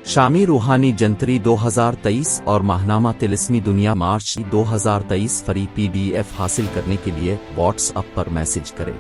شامی روحانی جنتری 2023 اور ماہنامہ طلسمی دنیا مارچ 2023 فری PDF حاصل کرنے کے لیے واٹس ایپ پر میسج کریں۔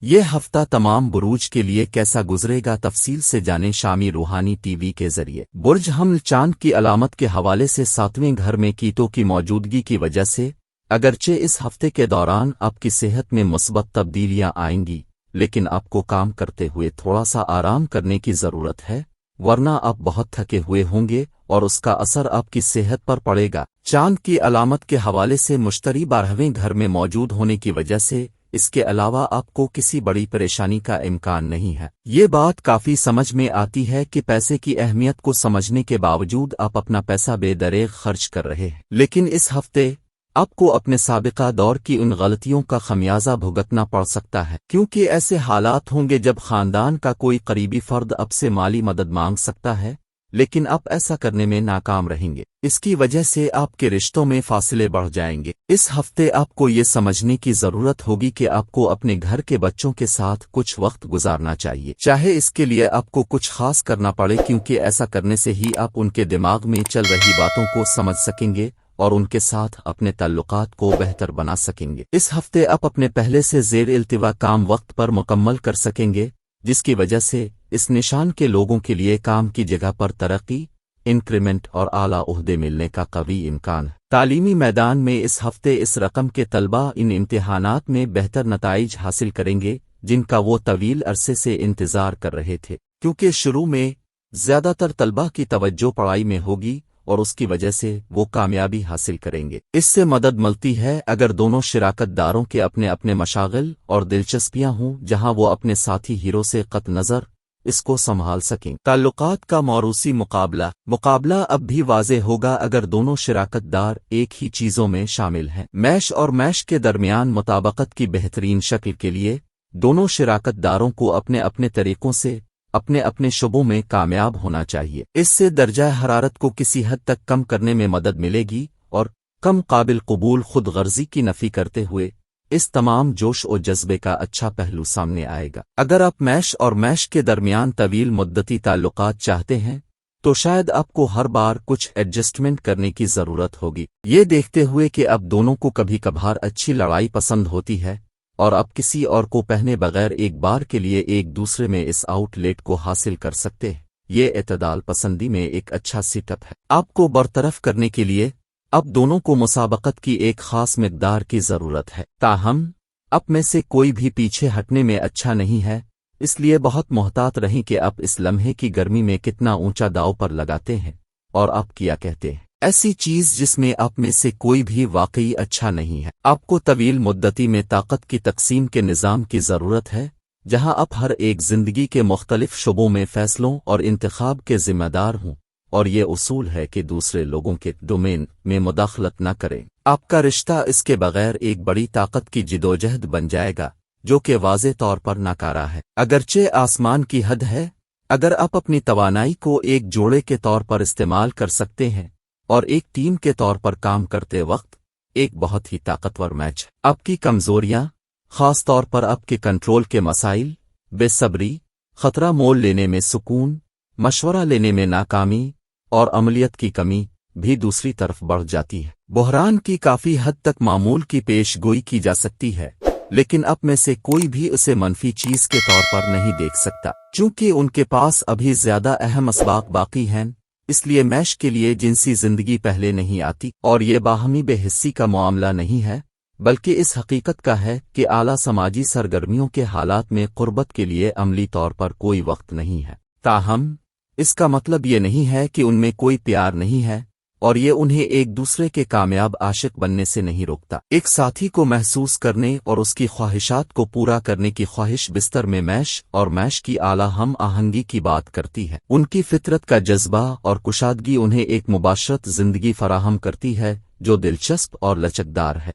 یہ ہفتہ تمام بروج کے لیے کیسا گزرے گا، تفصیل سے جانیں شامی روحانی ٹی وی کے ذریعے۔ برج حمل چاند کی علامت کے حوالے سے 7ویں گھر میں کیتوں کی موجودگی کی وجہ سے اگرچہ اس ہفتے کے دوران آپ کی صحت میں مثبت تبدیلیاں آئیں گی، لیکن آپ کو کام کرتے ہوئے تھوڑا سا آرام کرنے کی ضرورت ہے، ورنہ آپ بہت تھکے ہوئے ہوں گے اور اس کا اثر آپ کی صحت پر پڑے گا۔ چاند کی علامت کے حوالے سے مشتری 12ویں گھر میں موجود ہونے کی وجہ سے اس کے علاوہ آپ کو کسی بڑی پریشانی کا امکان نہیں ہے۔ یہ بات کافی سمجھ میں آتی ہے کہ پیسے کی اہمیت کو سمجھنے کے باوجود آپ اپنا پیسہ بے دریغ خرچ کر رہے ہیں، لیکن اس ہفتے آپ کو اپنے سابقہ دور کی ان غلطیوں کا خمیازہ بھگتنا پڑ سکتا ہے، کیونکہ ایسے حالات ہوں گے جب خاندان کا کوئی قریبی فرد آپ سے مالی مدد مانگ سکتا ہے، لیکن آپ ایسا کرنے میں ناکام رہیں گے۔ اس کی وجہ سے آپ کے رشتوں میں فاصلے بڑھ جائیں گے۔ اس ہفتے آپ کو یہ سمجھنے کی ضرورت ہوگی کہ آپ کو اپنے گھر کے بچوں کے ساتھ کچھ وقت گزارنا چاہیے، چاہے اس کے لیے آپ کو کچھ خاص کرنا پڑے، کیونکہ ایسا کرنے سے ہی آپ ان کے دماغ میں چل رہی باتوں کو سمجھ سکیں گے اور ان کے ساتھ اپنے تعلقات کو بہتر بنا سکیں گے۔ اس ہفتے آپ اپنے پہلے سے زیر التوا کام وقت پر مکمل کر سکیں گے، جس کی وجہ سے اس نشان کے لوگوں کے لیے کام کی جگہ پر ترقی، انکریمنٹ اور اعلیٰ عہدے ملنے کا قوی امکان ہے۔ تعلیمی میدان میں اس ہفتے اس رقم کے طلبہ ان امتحانات میں بہتر نتائج حاصل کریں گے جن کا وہ طویل عرصے سے انتظار کر رہے تھے، کیونکہ شروع میں زیادہ تر طلبہ کی توجہ پڑھائی میں ہوگی اور اس کی وجہ سے وہ کامیابی حاصل کریں گے۔ اس سے مدد ملتی ہے اگر دونوں شراکت داروں کے اپنے اپنے مشاغل اور دلچسپیاں ہوں جہاں وہ اپنے ساتھی ہیرو سے قطع نظر اس کو سنبھال سکیں۔ تعلقات کا موروثی مقابلہ اب بھی واضح ہوگا اگر دونوں شراکت دار ایک ہی چیزوں میں شامل ہیں۔ میش اور میش کے درمیان مطابقت کی بہترین شکل کے لیے دونوں شراکت داروں کو اپنے اپنے طریقوں سے اپنے اپنے شعبوں میں کامیاب ہونا چاہیے۔ اس سے درجہ حرارت کو کسی حد تک کم کرنے میں مدد ملے گی اور کم قابل قبول خود غرضی کی نفی کرتے ہوئے اس تمام جوش و جذبے کا اچھا پہلو سامنے آئے گا۔ اگر آپ میش اور میش کے درمیان طویل مدتی تعلقات چاہتے ہیں تو شاید آپ کو ہر بار کچھ ایڈجسٹمنٹ کرنے کی ضرورت ہوگی، یہ دیکھتے ہوئے کہ اب دونوں کو کبھی کبھار اچھی لڑائی پسند ہوتی ہے اور اب کسی اور کو پہنے بغیر ایک بار کے لیے ایک دوسرے میں اس آؤٹ لیٹ کو حاصل کر سکتے ہیں۔ یہ اعتدال پسندی میں ایک اچھا سیٹ اپ ہے۔ آپ کو برطرف کرنے کے لیے اب دونوں کو مسابقت کی ایک خاص مقدار کی ضرورت ہے، تاہم آپ میں سے کوئی بھی پیچھے ہٹنے میں اچھا نہیں ہے، اس لیے بہت محتاط رہیں کہ آپ اس لمحے کی گرمی میں کتنا اونچا داؤ پر لگاتے ہیں اور آپ کیا کہتے ہیں۔ ایسی چیز جس میں آپ میں سے کوئی بھی واقعی اچھا نہیں ہے۔ آپ کو طویل مدتی میں طاقت کی تقسیم کے نظام کی ضرورت ہے، جہاں آپ ہر ایک زندگی کے مختلف شعبوں میں فیصلوں اور انتخاب کے ذمہ دار ہوں، اور یہ اصول ہے کہ دوسرے لوگوں کے ڈومین میں مداخلت نہ کریں۔ آپ کا رشتہ اس کے بغیر ایک بڑی طاقت کی جدوجہد بن جائے گا جو کہ واضح طور پر ناکارہ ہے، اگرچہ آسمان کی حد ہے۔ اگر آپ اپنی توانائی کو ایک جوڑے کے طور پر استعمال کر سکتے ہیں اور ایک ٹیم کے طور پر کام کرتے وقت ایک بہت ہی طاقتور میچ ہے۔ آپ کی کمزوریاں، خاص طور پر آپ کے کنٹرول کے مسائل، بے صبری، خطرہ مول لینے میں سکون، مشورہ لینے میں ناکامی اور عملیت کی کمی بھی دوسری طرف بڑھ جاتی ہے۔ بحران کی کافی حد تک معمول کی پیش گوئی کی جا سکتی ہے، لیکن آپ میں سے کوئی بھی اسے منفی چیز کے طور پر نہیں دیکھ سکتا، چونکہ ان کے پاس ابھی زیادہ اہم اسباق باقی ہیں۔ اس لیے میش کے لیے جنسی زندگی پہلے نہیں آتی، اور یہ باہمی بے حسی کا معاملہ نہیں ہے، بلکہ اس حقیقت کا ہے کہ اعلیٰ سماجی سرگرمیوں کے حالات میں قربت کے لیے عملی طور پر کوئی وقت نہیں ہے۔ تاہم اس کا مطلب یہ نہیں ہے کہ ان میں کوئی پیار نہیں ہے، اور یہ انہیں ایک دوسرے کے کامیاب عاشق بننے سے نہیں روکتا۔ ایک ساتھی کو محسوس کرنے اور اس کی خواہشات کو پورا کرنے کی خواہش بستر میں میش اور میش کی اعلیٰ ہم آہنگی کی بات کرتی ہے۔ ان کی فطرت کا جذبہ اور کشادگی انہیں ایک مباشرت زندگی فراہم کرتی ہے جو دلچسپ اور لچکدار ہے۔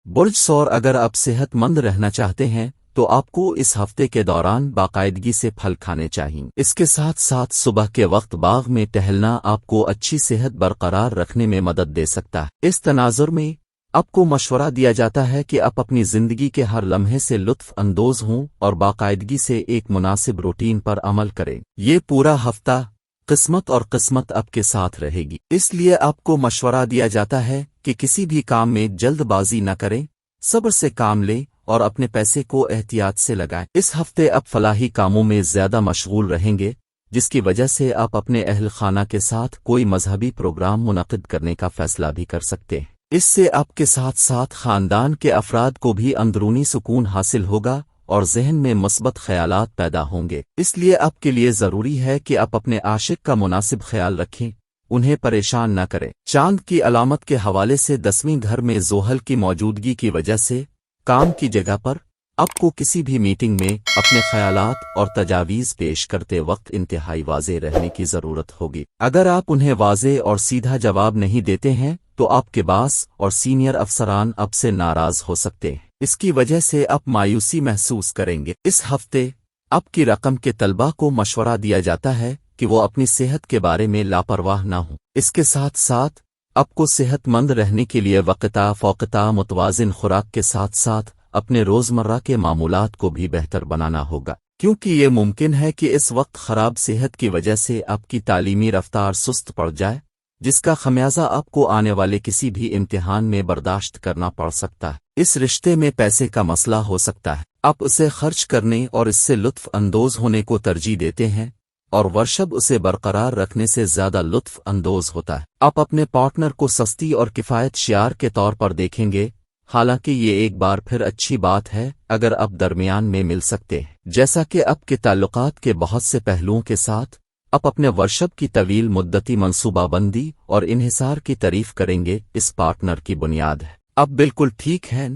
برج سور، اگر آپ صحت مند رہنا چاہتے ہیں تو آپ کو اس ہفتے کے دوران باقاعدگی سے پھل کھانے چاہئیں۔ اس کے ساتھ ساتھ صبح کے وقت باغ میں ٹہلنا آپ کو اچھی صحت برقرار رکھنے میں مدد دے سکتا ہے۔ اس تناظر میں آپ کو مشورہ دیا جاتا ہے کہ آپ اپنی زندگی کے ہر لمحے سے لطف اندوز ہوں اور باقاعدگی سے ایک مناسب روٹین پر عمل کریں۔ یہ پورا ہفتہ قسمت آپ کے ساتھ رہے گی، اس لیے آپ کو مشورہ دیا جاتا ہے کہ کسی بھی کام میں جلد بازی نہ کریں، صبر سے کام لیں اور اپنے پیسے کو احتیاط سے لگائیں۔ اس ہفتے آپ فلاحی کاموں میں زیادہ مشغول رہیں گے، جس کی وجہ سے آپ اپنے اہل خانہ کے ساتھ کوئی مذہبی پروگرام منعقد کرنے کا فیصلہ بھی کر سکتے ہیں۔ اس سے آپ کے ساتھ ساتھ خاندان کے افراد کو بھی اندرونی سکون حاصل ہوگا اور ذہن میں مثبت خیالات پیدا ہوں گے۔ اس لیے آپ کے لیے ضروری ہے کہ آپ اپنے عاشق کا مناسب خیال رکھیں، انہیں پریشان نہ کریں۔ چاند کی علامت کے حوالے سے 10ویں گھر میں زحل کی موجودگی کی وجہ سے کام کی جگہ پر آپ کو کسی بھی میٹنگ میں اپنے خیالات اور تجاویز پیش کرتے وقت انتہائی واضح رہنے کی ضرورت ہوگی۔ اگر آپ انہیں واضح اور سیدھا جواب نہیں دیتے ہیں تو آپ کے باس اور سینئر افسران آپ سے ناراض ہو سکتے ہیں، اس کی وجہ سے آپ مایوسی محسوس کریں گے۔ اس ہفتے آپ کی رقم کے طلبہ کو مشورہ دیا جاتا ہے کہ وہ اپنی صحت کے بارے میں لاپرواہ نہ ہوں۔ اس کے ساتھ ساتھ آپ کو صحت مند رہنے کے لیے وقتہ فوقتہ متوازن خوراک کے ساتھ ساتھ اپنے روزمرہ کے معمولات کو بھی بہتر بنانا ہوگا، کیونکہ یہ ممکن ہے کہ اس وقت خراب صحت کی وجہ سے آپ کی تعلیمی رفتار سست پڑ جائے، جس کا خمیازہ آپ کو آنے والے کسی بھی امتحان میں برداشت کرنا پڑ سکتا ہے۔ اس رشتے میں پیسے کا مسئلہ ہو سکتا ہے، آپ اسے خرچ کرنے اور اس سے لطف اندوز ہونے کو ترجیح دیتے ہیں، اور ورشب اسے برقرار رکھنے سے زیادہ لطف اندوز ہوتا ہے۔ آپ اپنے پارٹنر کو سستی اور کفایت شعار کے طور پر دیکھیں گے، حالانکہ یہ ایک بار پھر اچھی بات ہے اگر آپ درمیان میں مل سکتے ہیں۔ جیسا کہ آپ کے تعلقات کے بہت سے پہلوؤں کے ساتھ آپ اپنے ورشب کی طویل مدتی منصوبہ بندی اور انحصار کی تعریف کریں گے، اس پارٹنر کی بنیاد ہے۔ آپ بالکل ٹھیک ہیں،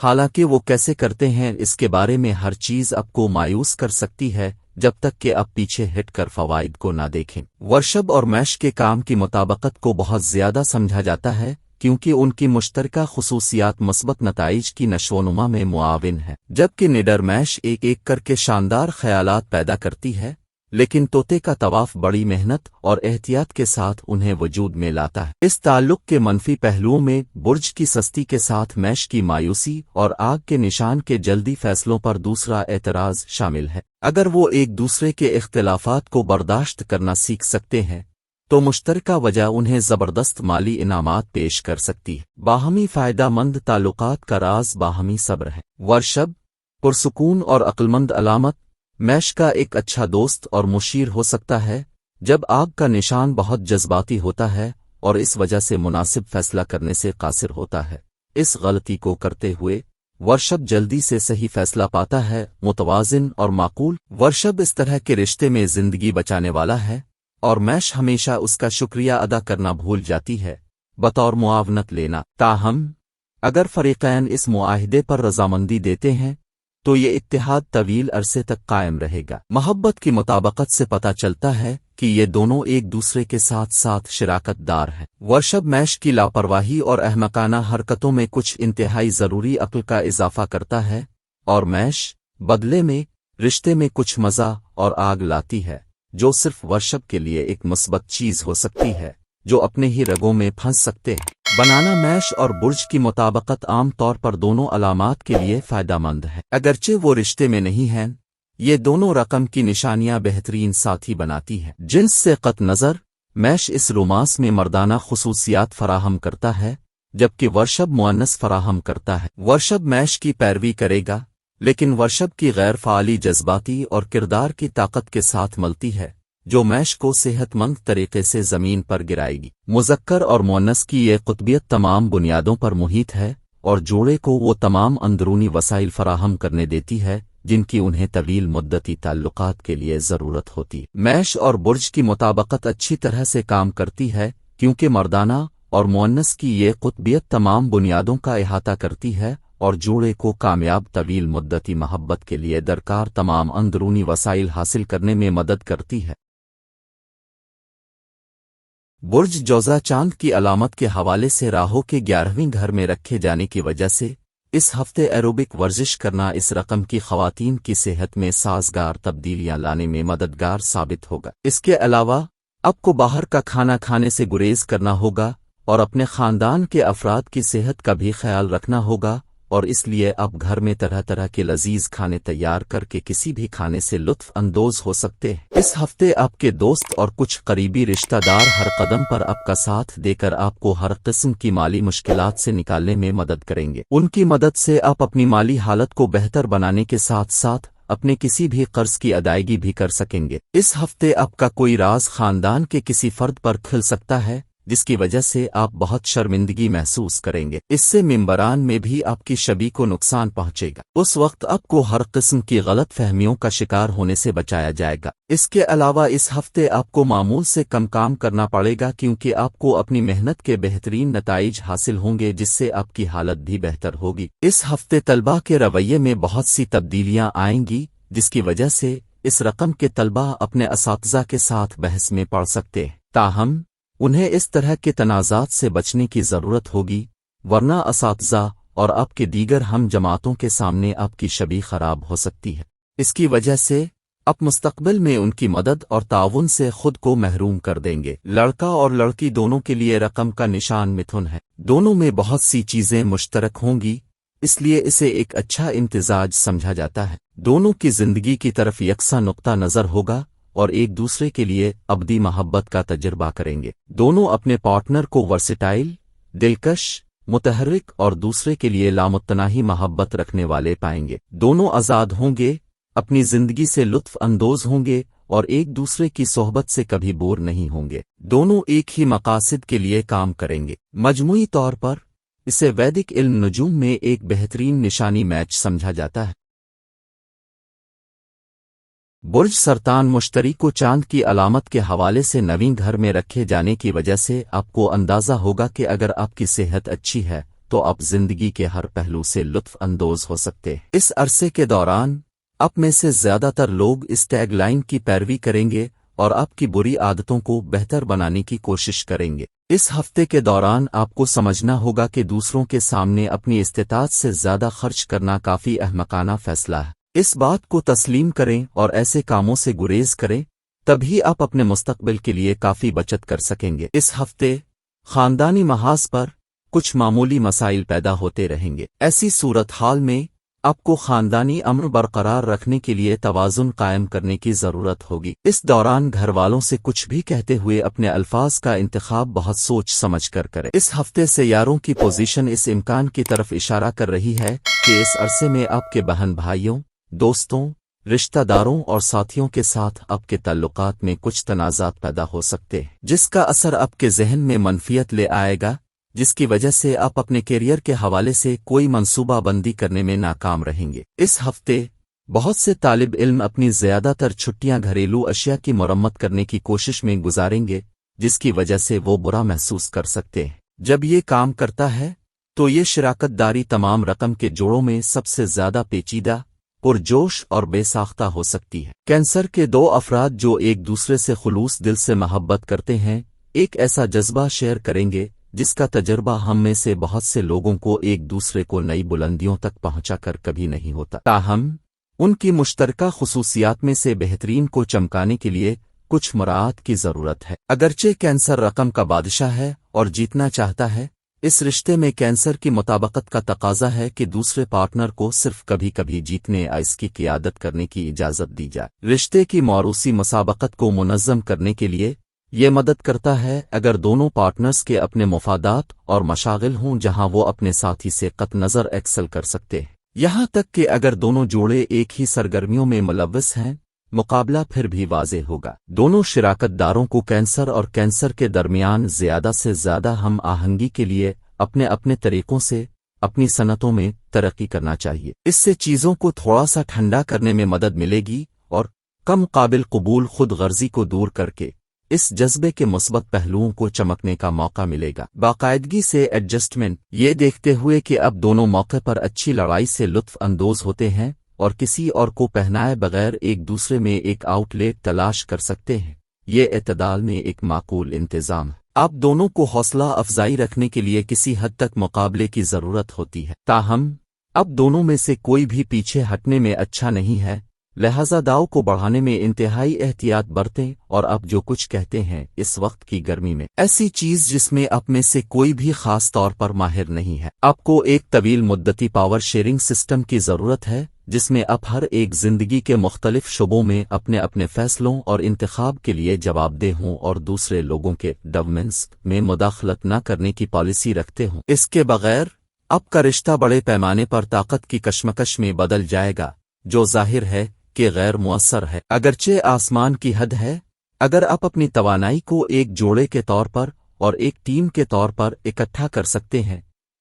حالانکہ وہ کیسے کرتے ہیں اس کے بارے میں ہر چیز آپ کو مایوس کر سکتی ہے جب تک کہ آپ پیچھے ہٹ کر فوائد کو نہ دیکھیں۔ ورشب اور میش کے کام کی مطابقت کو بہت زیادہ سمجھا جاتا ہے، کیونکہ ان کی مشترکہ خصوصیات مثبت نتائج کی نشوونما میں معاون ہیں، جبکہ نڈر میش ایک ایک کر کے شاندار خیالات پیدا کرتی ہے، لیکن طوطے کا طواف بڑی محنت اور احتیاط کے ساتھ انہیں وجود میں لاتا ہے۔ اس تعلق کے منفی پہلوؤں میں برج کی سستی کے ساتھ میش کی مایوسی اور آگ کے نشان کے جلدی فیصلوں پر دوسرا اعتراض شامل ہے۔ اگر وہ ایک دوسرے کے اختلافات کو برداشت کرنا سیکھ سکتے ہیں تو مشترکہ وجہ انہیں زبردست مالی انعامات پیش کر سکتی ہے۔ باہمی فائدہ مند تعلقات کا راز باہمی صبر ہے۔ ورشب پرسکون اور عقلمند علامت میش کا ایک اچھا دوست اور مشیر ہو سکتا ہے، جب آگ کا نشان بہت جذباتی ہوتا ہے اور اس وجہ سے مناسب فیصلہ کرنے سے قاصر ہوتا ہے۔ اس غلطی کو کرتے ہوئے ورشب جلدی سے صحیح فیصلہ پاتا ہے۔ متوازن اور معقول ورشب اس طرح کے رشتے میں زندگی بچانے والا ہے، اور میش ہمیشہ اس کا شکریہ ادا کرنا بھول جاتی ہے، بطور معاونت لینا۔ تاہم اگر فریقین اس معاہدے پر رضامندی دیتے ہیں تو یہ اتحاد طویل عرصے تک قائم رہے گا۔ محبت کی مطابقت سے پتہ چلتا ہے کہ یہ دونوں ایک دوسرے کے ساتھ ساتھ شراکت دار ہیں۔ ورشب میش کی لاپرواہی اور احمقانہ حرکتوں میں کچھ انتہائی ضروری عقل کا اضافہ کرتا ہے، اور میش بدلے میں رشتے میں کچھ مزہ اور آگ لاتی ہے، جو صرف ورشب کے لیے ایک مثبت چیز ہو سکتی ہے، جو اپنے ہی رگوں میں پھنس سکتے ہیں۔ بنانا میش اور برج کی مطابقت عام طور پر دونوں علامات کے لیے فائدہ مند ہے، اگرچہ وہ رشتے میں نہیں ہیں۔ یہ دونوں رقم کی نشانیاں بہترین ساتھی بناتی ہیں۔ جنس سے قطع نظر میش اس رومانس میں مردانہ خصوصیات فراہم کرتا ہے، جبکہ ورشب مؤنث فراہم کرتا ہے۔ ورشب میش کی پیروی کرے گا، لیکن ورشب کی غیر فعالی جذباتی اور کردار کی طاقت کے ساتھ ملتی ہے، جو میش کو صحت مند طریقے سے زمین پر گرائے گی۔ مذکر اور مؤنث کی یہ قطبیت تمام بنیادوں پر محیط ہے اور جوڑے کو وہ تمام اندرونی وسائل فراہم کرنے دیتی ہے جن کی انہیں طویل مدتی تعلقات کے لیے ضرورت ہوتی۔ میش اور برج کی مطابقت اچھی طرح سے کام کرتی ہے کیونکہ مردانہ اور مؤنث کی یہ قطبیت تمام بنیادوں کا احاطہ کرتی ہے اور جوڑے کو کامیاب طویل مدتی محبت کے لیے درکار تمام اندرونی وسائل حاصل کرنے میں مدد کرتی ہے۔ برج جوزہ چاند کی علامت کے حوالے سے راہو کے 11ویں گھر میں رکھے جانے کی وجہ سے اس ہفتے ایروبک ورزش کرنا اس رقم کی خواتین کی صحت میں سازگار تبدیلیاں لانے میں مددگار ثابت ہوگا۔ اس کے علاوہ آپ کو باہر کا کھانا کھانے سے گریز کرنا ہوگا اور اپنے خاندان کے افراد کی صحت کا بھی خیال رکھنا ہوگا، اور اس لیے آپ گھر میں طرح طرح کے لذیذ کھانے تیار کر کے کسی بھی کھانے سے لطف اندوز ہو سکتے ہیں۔ اس ہفتے آپ کے دوست اور کچھ قریبی رشتہ دار ہر قدم پر آپ کا ساتھ دے کر آپ کو ہر قسم کی مالی مشکلات سے نکالنے میں مدد کریں گے۔ ان کی مدد سے آپ اپنی مالی حالت کو بہتر بنانے کے ساتھ ساتھ اپنے کسی بھی قرض کی ادائیگی بھی کر سکیں گے۔ اس ہفتے آپ کا کوئی راز خاندان کے کسی فرد پر کھل سکتا ہے، جس کی وجہ سے آپ بہت شرمندگی محسوس کریں گے۔ اس سے ممبران میں بھی آپ کی شبیہ کو نقصان پہنچے گا۔ اس وقت آپ کو ہر قسم کی غلط فہمیوں کا شکار ہونے سے بچایا جائے گا۔ اس کے علاوہ اس ہفتے آپ کو معمول سے کم کام کرنا پڑے گا، کیونکہ آپ کو اپنی محنت کے بہترین نتائج حاصل ہوں گے، جس سے آپ کی حالت بھی بہتر ہوگی۔ اس ہفتے طلباء کے رویے میں بہت سی تبدیلیاں آئیں گی، جس کی وجہ سے اس رقم کے طلباء اپنے اساتذہ کے ساتھ بحث میں پڑ سکتے ہیں۔ تاہم انہیں اس طرح کے تنازعات سے بچنے کی ضرورت ہوگی، ورنہ اساتذہ اور آپ کے دیگر ہم جماعتوں کے سامنے آپ کی شبیہ خراب ہو سکتی ہے۔ اس کی وجہ سے آپ مستقبل میں ان کی مدد اور تعاون سے خود کو محروم کر دیں گے۔ لڑکا اور لڑکی دونوں کے لیے رقم کا نشان متھن ہے۔ دونوں میں بہت سی چیزیں مشترک ہوں گی، اس لیے اسے ایک اچھا امتزاج سمجھا جاتا ہے۔ دونوں کی زندگی کی طرف یکساں نقطہ نظر ہوگا اور ایک دوسرے کے لیے ابدی محبت کا تجربہ کریں گے۔ دونوں اپنے پارٹنر کو ورسٹائل، دلکش، متحرک اور دوسرے کے لیے لامتناہی محبت رکھنے والے پائیں گے۔ دونوں آزاد ہوں گے، اپنی زندگی سے لطف اندوز ہوں گے اور ایک دوسرے کی صحبت سے کبھی بور نہیں ہوں گے۔ دونوں ایک ہی مقاصد کے لیے کام کریں گے۔ مجموعی طور پر اسے ویدک علم نجوم میں ایک بہترین نشانی میچ سمجھا جاتا ہے۔ برج سرطان مشتری کو چاند کی علامت کے حوالے سے نویں گھر میں رکھے جانے کی وجہ سے آپ کو اندازہ ہوگا کہ اگر آپ کی صحت اچھی ہے تو آپ زندگی کے ہر پہلو سے لطف اندوز ہو سکتے ہیں۔ اس عرصے کے دوران آپ میں سے زیادہ تر لوگ اس ٹیگ لائن کی پیروی کریں گے اور آپ کی بری عادتوں کو بہتر بنانے کی کوشش کریں گے۔ اس ہفتے کے دوران آپ کو سمجھنا ہوگا کہ دوسروں کے سامنے اپنی استطاعت سے زیادہ خرچ کرنا کافی احمقانہ فیصلہ ہے۔ اس بات کو تسلیم کریں اور ایسے کاموں سے گریز کریں، تبھی آپ اپنے مستقبل کے لیے کافی بچت کر سکیں گے۔ اس ہفتے خاندانی محاذ پر کچھ معمولی مسائل پیدا ہوتے رہیں گے۔ ایسی صورتحال میں آپ کو خاندانی امن برقرار رکھنے کے لیے توازن قائم کرنے کی ضرورت ہوگی۔ اس دوران گھر والوں سے کچھ بھی کہتے ہوئے اپنے الفاظ کا انتخاب بہت سوچ سمجھ کر کریں۔ اس ہفتے سیاروں کی پوزیشن اس امکان کی طرف اشارہ کر رہی ہے کہ اس عرصے میں آپ کے بہن بھائیوں، دوستوں، رشتہ داروں اور ساتھیوں کے ساتھ آپ کے تعلقات میں کچھ تنازعات پیدا ہو سکتے ہیں، جس کا اثر آپ کے ذہن میں منفیت لے آئے گا، جس کی وجہ سے آپ اپنے کیریئر کے حوالے سے کوئی منصوبہ بندی کرنے میں ناکام رہیں گے۔ اس ہفتے بہت سے طالب علم اپنی زیادہ تر چھٹیاں گھریلو اشیاء کی مرمت کرنے کی کوشش میں گزاریں گے، جس کی وجہ سے وہ برا محسوس کر سکتے ہیں۔ جب یہ کام کرتا ہے تو یہ شراکت داری تمام رقم کے جوڑوں میں سب سے زیادہ پیچیدہ، پرجوش اور بے ساختہ ہو سکتی ہے۔ کینسر کے دو افراد جو ایک دوسرے سے خلوص دل سے محبت کرتے ہیں، ایک ایسا جذبہ شیئر کریں گے جس کا تجربہ ہم میں سے بہت سے لوگوں کو ایک دوسرے کو نئی بلندیوں تک پہنچا کر کبھی نہیں ہوتا۔ تاہم ان کی مشترکہ خصوصیات میں سے بہترین کو چمکانے کے لیے کچھ مراعات کی ضرورت ہے۔ اگرچہ کینسر رقم کا بادشاہ ہے اور جیتنا چاہتا ہے، اس رشتے میں کینسر کی مطابقت کا تقاضا ہے کہ دوسرے پارٹنر کو صرف کبھی کبھی جیتنے یا اس کی قیادت کرنے کی اجازت دی جائے۔ رشتے کی موروثی مسابقت کو منظم کرنے کے لیے یہ مدد کرتا ہے اگر دونوں پارٹنرز کے اپنے مفادات اور مشاغل ہوں جہاں وہ اپنے ساتھی سے قطع نظر ایکسل کر سکتے ہیں۔ یہاں تک کہ اگر دونوں جوڑے ایک ہی سرگرمیوں میں ملوث ہیں، مقابلہ پھر بھی واضح ہوگا۔ دونوں شراکت داروں کو کینسر اور کینسر کے درمیان زیادہ سے زیادہ ہم آہنگی کے لیے اپنے اپنے طریقوں سے اپنی صنعتوں میں ترقی کرنا چاہیے۔ اس سے چیزوں کو تھوڑا سا ٹھنڈا کرنے میں مدد ملے گی اور کم قابل قبول خود غرضی کو دور کر کے اس جذبے کے مثبت پہلوؤں کو چمکنے کا موقع ملے گا۔ باقاعدگی سے ایڈجسٹمنٹ، یہ دیکھتے ہوئے کہ اب دونوں موقع پر اچھی لڑائی سے لطف اندوز ہوتے ہیں اور کسی اور کو پہنائے بغیر ایک دوسرے میں ایک آؤٹ لیٹ تلاش کر سکتے ہیں، یہ اعتدال میں ایک معقول انتظام ہے۔ آپ دونوں کو حوصلہ افزائی رکھنے کے لیے کسی حد تک مقابلے کی ضرورت ہوتی ہے، تاہم اب دونوں میں سے کوئی بھی پیچھے ہٹنے میں اچھا نہیں ہے، لہذا داؤ کو بڑھانے میں انتہائی احتیاط برتیں اور اب جو کچھ کہتے ہیں اس وقت کی گرمی میں ایسی چیز جس میں آپ میں سے کوئی بھی خاص طور پر ماہر نہیں ہے۔ آپ کو ایک طویل مدتی پاور شیئرنگ سسٹم کی ضرورت ہے جس میں آپ ہر ایک زندگی کے مختلف شعبوں میں اپنے اپنے فیصلوں اور انتخاب کے لیے جواب دہ ہوں اور دوسرے لوگوں کے ڈیولپمنٹس میں مداخلت نہ کرنے کی پالیسی رکھتے ہوں۔ اس کے بغیر آپ کا رشتہ بڑے پیمانے پر طاقت کی کشمکش میں بدل جائے گا جو ظاہر ہے کہ غیر مؤثر ہے، اگرچہ آسمان کی حد ہے۔ اگر آپ اپنی توانائی کو ایک جوڑے کے طور پر اور ایک ٹیم کے طور پر اکٹھا کر سکتے ہیں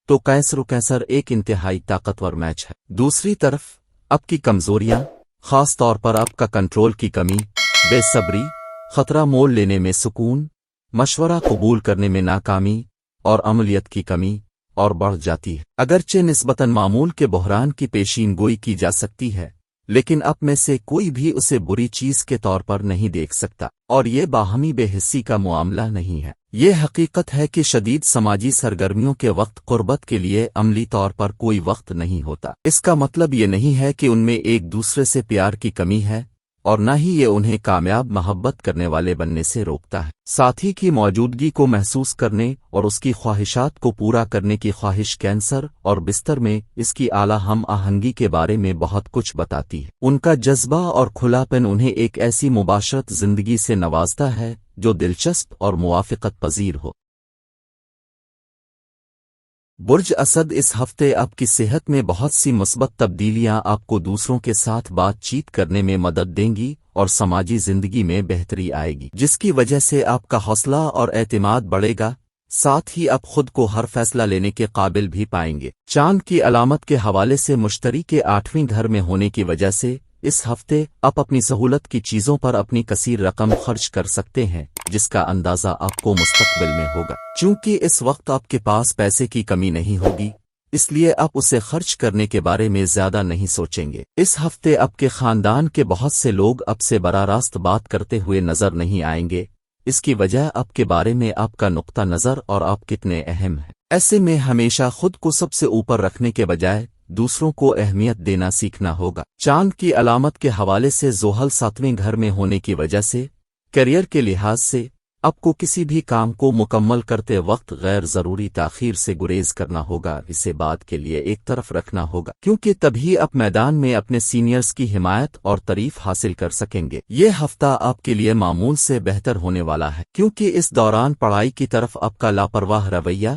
تو کیسر و کیسر ایک انتہائی طاقتور میچ ہے۔ دوسری طرف آپ کی کمزوریاں، خاص طور پر آپ کا کنٹرول کی کمی، بے صبری، خطرہ مول لینے میں سکون، مشورہ قبول کرنے میں ناکامی اور عملیت کی کمی اور بڑھ جاتی ہے۔ اگرچہ نسبتاً معمول کے بحران کی پیشین گوئی کی جا سکتی ہے لیکن آپ میں سے کوئی بھی اسے بری چیز کے طور پر نہیں دیکھ سکتا، اور یہ باہمی بے حسی کا معاملہ نہیں ہے۔ یہ حقیقت ہے کہ شدید سماجی سرگرمیوں کے وقت قربت کے لیے عملی طور پر کوئی وقت نہیں ہوتا۔ اس کا مطلب یہ نہیں ہے کہ ان میں ایک دوسرے سے پیار کی کمی ہے اور نہ ہی یہ انہیں کامیاب محبت کرنے والے بننے سے روکتا ہے۔ ساتھی کی موجودگی کو محسوس کرنے اور اس کی خواہشات کو پورا کرنے کی خواہش کینسر اور بستر میں اس کی اعلیٰ ہم آہنگی کے بارے میں بہت کچھ بتاتی ہے۔ ان کا جذبہ اور کھلا پن انہیں ایک ایسی مباشرت زندگی سے نوازتا ہے جو دلچسپ اور موافقت پذیر ہو۔ برج اسد اس ہفتے آپ کی صحت میں بہت سی مثبت تبدیلیاں آپ کو دوسروں کے ساتھ بات چیت کرنے میں مدد دیں گی اور سماجی زندگی میں بہتری آئے گی جس کی وجہ سے آپ کا حوصلہ اور اعتماد بڑھے گا، ساتھ ہی آپ خود کو ہر فیصلہ لینے کے قابل بھی پائیں گے۔ چاند کی علامت کے حوالے سے مشتری کے 8ویں گھر میں ہونے کی وجہ سے اس ہفتے آپ اپنی سہولت کی چیزوں پر اپنی کثیر رقم خرچ کر سکتے ہیں جس کا اندازہ آپ کو مستقبل میں ہوگا۔ چونکہ اس وقت آپ کے پاس پیسے کی کمی نہیں ہوگی اس لیے آپ اسے خرچ کرنے کے بارے میں زیادہ نہیں سوچیں گے۔ اس ہفتے آپ کے خاندان کے بہت سے لوگ آپ سے براہ راست بات کرتے ہوئے نظر نہیں آئیں گے، اس کی وجہ آپ کے بارے میں آپ کا نقطہ نظر اور آپ کتنے اہم ہیں۔ ایسے میں ہمیشہ خود کو سب سے اوپر رکھنے کے بجائے دوسروں کو اہمیت دینا سیکھنا ہوگا۔ چاند کی علامت کے حوالے سے زحل 7ویں گھر میں ہونے کی وجہ سے کیریئر کے لحاظ سے آپ کو کسی بھی کام کو مکمل کرتے وقت غیر ضروری تاخیر سے گریز کرنا ہوگا، اسے بعد کے لیے ایک طرف رکھنا ہوگا کیونکہ تبھی آپ میدان میں اپنے سینئرز کی حمایت اور تعریف حاصل کر سکیں گے۔ یہ ہفتہ آپ کے لیے معمول سے بہتر ہونے والا ہے کیونکہ اس دوران پڑھائی کی طرف آپ کا لاپرواہ رویہ،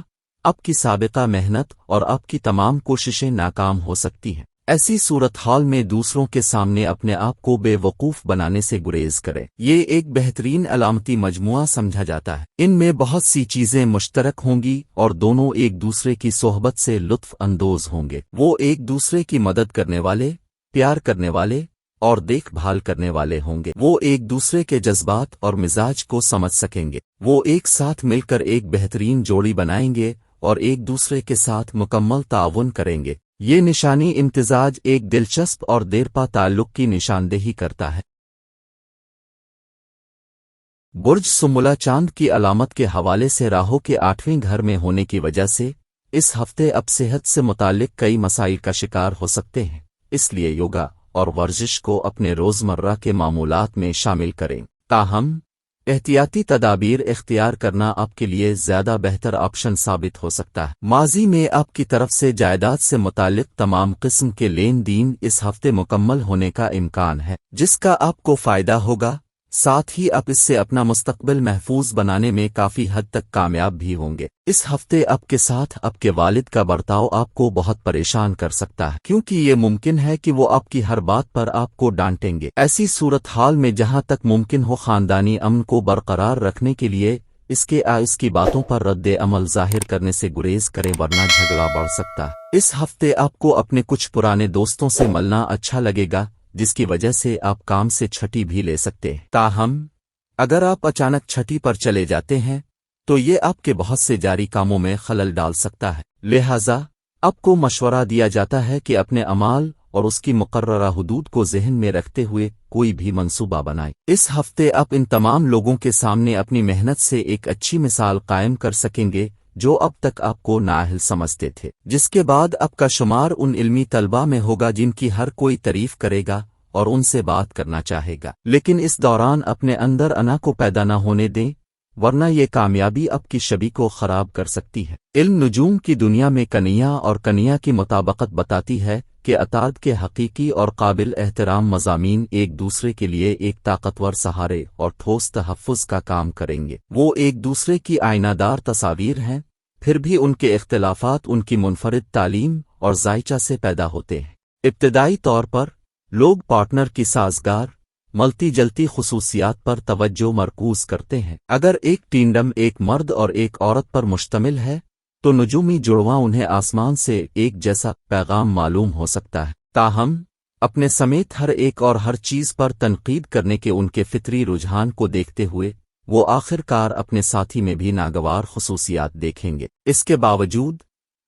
آپ کی سابقہ محنت اور آپ کی تمام کوششیں ناکام ہو سکتی ہیں۔ ایسی صورتحال میں دوسروں کے سامنے اپنے آپ کو بے وقوف بنانے سے گریز کریں۔ یہ ایک بہترین علامتی مجموعہ سمجھا جاتا ہے، ان میں بہت سی چیزیں مشترک ہوں گی اور دونوں ایک دوسرے کی صحبت سے لطف اندوز ہوں گے۔ وہ ایک دوسرے کی مدد کرنے والے، پیار کرنے والے اور دیکھ بھال کرنے والے ہوں گے۔ وہ ایک دوسرے کے جذبات اور مزاج کو سمجھ سکیں گے۔ وہ ایک ساتھ مل کر ایک بہترین جوڑی بنائیں گے اور ایک دوسرے کے ساتھ مکمل تعاون کریں گے۔ یہ نشانی امتزاج ایک دلچسپ اور دیرپا تعلق کی نشاندہی کرتا ہے۔ برج سنبلہ چاند کی علامت کے حوالے سے راہو کے 8ویں گھر میں ہونے کی وجہ سے اس ہفتے اب صحت سے متعلق کئی مسائل کا شکار ہو سکتے ہیں، اس لیے یوگا اور ورزش کو اپنے روزمرہ کے معمولات میں شامل کریں۔ تاہم احتیاطی تدابیر اختیار کرنا آپ کے لیے زیادہ بہتر آپشن ثابت ہو سکتا ہے۔ ماضی میں آپ کی طرف سے جائیداد سے متعلق تمام قسم کے لین دین اس ہفتے مکمل ہونے کا امکان ہے جس کا آپ کو فائدہ ہوگا، ساتھ ہی آپ اس سے اپنا مستقبل محفوظ بنانے میں کافی حد تک کامیاب بھی ہوں گے۔ اس ہفتے آپ کے ساتھ آپ کے والد کا برتاؤ آپ کو بہت پریشان کر سکتا ہے کیونکہ یہ ممکن ہے کہ وہ آپ کی ہر بات پر آپ کو ڈانٹیں گے۔ ایسی صورتحال میں جہاں تک ممکن ہو خاندانی امن کو برقرار رکھنے کے لیے اس کی باتوں پر رد عمل ظاہر کرنے سے گریز کریں ورنہ جھگڑا بڑھ سکتا ہے۔ اس ہفتے آپ کو اپنے کچھ پرانے دوستوں سے ملنا اچھا لگے گا جس کی وجہ سے آپ کام سے چھٹی بھی لے سکتے ہیں۔ تاہم اگر آپ اچانک چھٹی پر چلے جاتے ہیں تو یہ آپ کے بہت سے جاری کاموں میں خلل ڈال سکتا ہے، لہٰذا آپ کو مشورہ دیا جاتا ہے کہ اپنے اعمال اور اس کی مقررہ حدود کو ذہن میں رکھتے ہوئے کوئی بھی منصوبہ بنائیں۔ اس ہفتے آپ ان تمام لوگوں کے سامنے اپنی محنت سے ایک اچھی مثال قائم کر سکیں گے جو اب تک آپ کو نااہل سمجھتے تھے، جس کے بعد آپ کا شمار ان علمی طلباء میں ہوگا جن کی ہر کوئی تعریف کرے گا اور ان سے بات کرنا چاہے گا، لیکن اس دوران اپنے اندر انا کو پیدا نہ ہونے دیں، ورنہ یہ کامیابی آپ کی شبی کو خراب کر سکتی ہے۔ علم نجوم کی دنیا میں کنیا اور کنیا کی مطابقت بتاتی ہے کہ عطارد کے حقیقی اور قابل احترام مضامین ایک دوسرے کے لیے ایک طاقتور سہارے اور ٹھوس تحفظ کا کام کریں گے۔ وہ ایک دوسرے کی آئینہ دار تصاویر ہیں، پھر بھی ان کے اختلافات ان کی منفرد تعلیم اور ذائچہ سے پیدا ہوتے ہیں۔ ابتدائی طور پر لوگ پارٹنر کی سازگار ملتی جلتی خصوصیات پر توجہ مرکوز کرتے ہیں۔ اگر ایک ٹینڈم ایک مرد اور ایک عورت پر مشتمل ہے تو نجومی جڑواں انہیں آسمان سے ایک جیسا پیغام معلوم ہو سکتا ہے، تاہم اپنے سمیت ہر ایک اور ہر چیز پر تنقید کرنے کے ان کے فطری رجحان کو دیکھتے ہوئے وہ آخر کار اپنے ساتھی میں بھی ناگوار خصوصیات دیکھیں گے۔ اس کے باوجود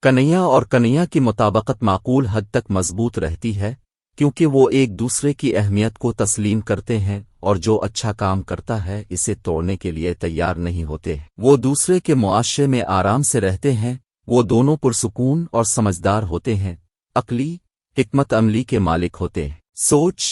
کنیا اور کنیا کی مطابقت معقول حد تک مضبوط رہتی ہے، کیونکہ وہ ایک دوسرے کی اہمیت کو تسلیم کرتے ہیں اور جو اچھا کام کرتا ہے اسے توڑنے کے لیے تیار نہیں ہوتے۔ وہ دوسرے کے معاشرے میں آرام سے رہتے ہیں، وہ دونوں پرسکون اور سمجھدار ہوتے ہیں، عقلی حکمت عملی کے مالک ہوتے ہیں، سوچ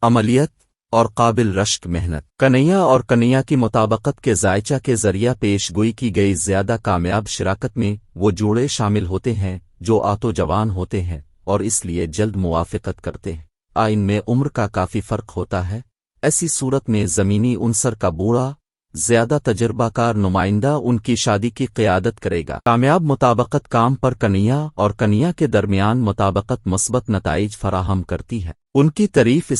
عملیت اور قابل رشک محنت۔ کنیا اور کنیا کی مطابقت کے ذائچہ کے ذریعہ پیش گوئی کی گئی زیادہ کامیاب شراکت میں وہ جوڑے شامل ہوتے ہیں جو آتو جوان ہوتے ہیں اور اس لیے جلد موافقت کرتے ہیں۔ آئین میں عمر کا کافی فرق ہوتا ہے، ایسی صورت میں زمینی عنصر کا بوڑھا زیادہ تجربہ کار نمائندہ ان کی شادی کی قیادت کرے گا۔ کامیاب مطابقت کام پر کنیا اور کنیا کے درمیان مطابقت مثبت نتائج فراہم کرتی ہے۔ ان کی تعریف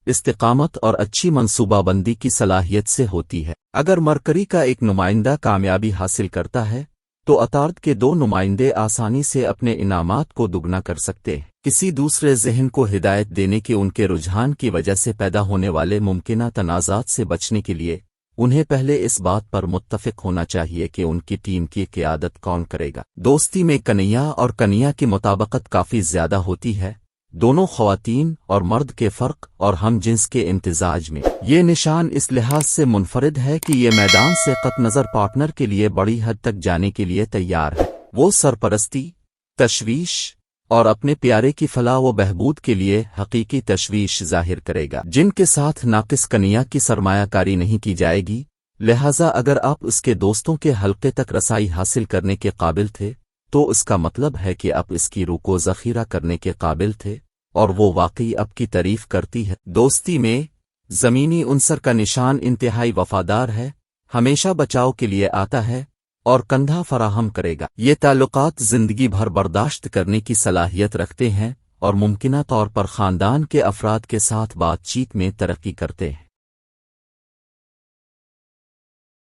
استقامت اور اچھی منصوبہ بندی کی صلاحیت سے ہوتی ہے۔ اگر مرکری کا ایک نمائندہ کامیابی حاصل کرتا ہے تو عطارد کے دو نمائندے آسانی سے اپنے انعامات کو دگنا کر سکتے ہیں۔ کسی دوسرے ذہن کو ہدایت دینے کے ان کے رجحان کی وجہ سے پیدا ہونے والے ممکنہ تنازعات سے بچنے کے لیے انہیں پہلے اس بات پر متفق ہونا چاہیے کہ ان کی ٹیم کی قیادت کون کرے گا۔ دوستی میں کنیا اور کنیا کی مطابقت کافی زیادہ ہوتی ہے، دونوں خواتین اور مرد کے فرق اور ہم جنس کے امتزاج میں۔ یہ نشان اس لحاظ سے منفرد ہے کہ یہ میدان سے قطع نظر پارٹنر کے لیے بڑی حد تک جانے کے لیے تیار ہے۔ وہ سرپرستی، تشویش اور اپنے پیارے کی فلاح و بہبود کے لیے حقیقی تشویش ظاہر کرے گا، جن کے ساتھ ناقص کنیا کی سرمایہ کاری نہیں کی جائے گی۔ لہٰذا اگر آپ اس کے دوستوں کے حلقے تک رسائی حاصل کرنے کے قابل تھے تو اس کا مطلب ہے کہ آپ اس کی روح کو ذخیرہ کرنے کے قابل تھے اور وہ واقعی آپ کی تعریف کرتی ہے۔ دوستی میں زمینی عنصر کا نشان انتہائی وفادار ہے، ہمیشہ بچاؤ کے لیے آتا ہے اور کندھا فراہم کرے گا۔ یہ تعلقات زندگی بھر برداشت کرنے کی صلاحیت رکھتے ہیں اور ممکنہ طور پر خاندان کے افراد کے ساتھ بات چیت میں ترقی کرتے ہیں۔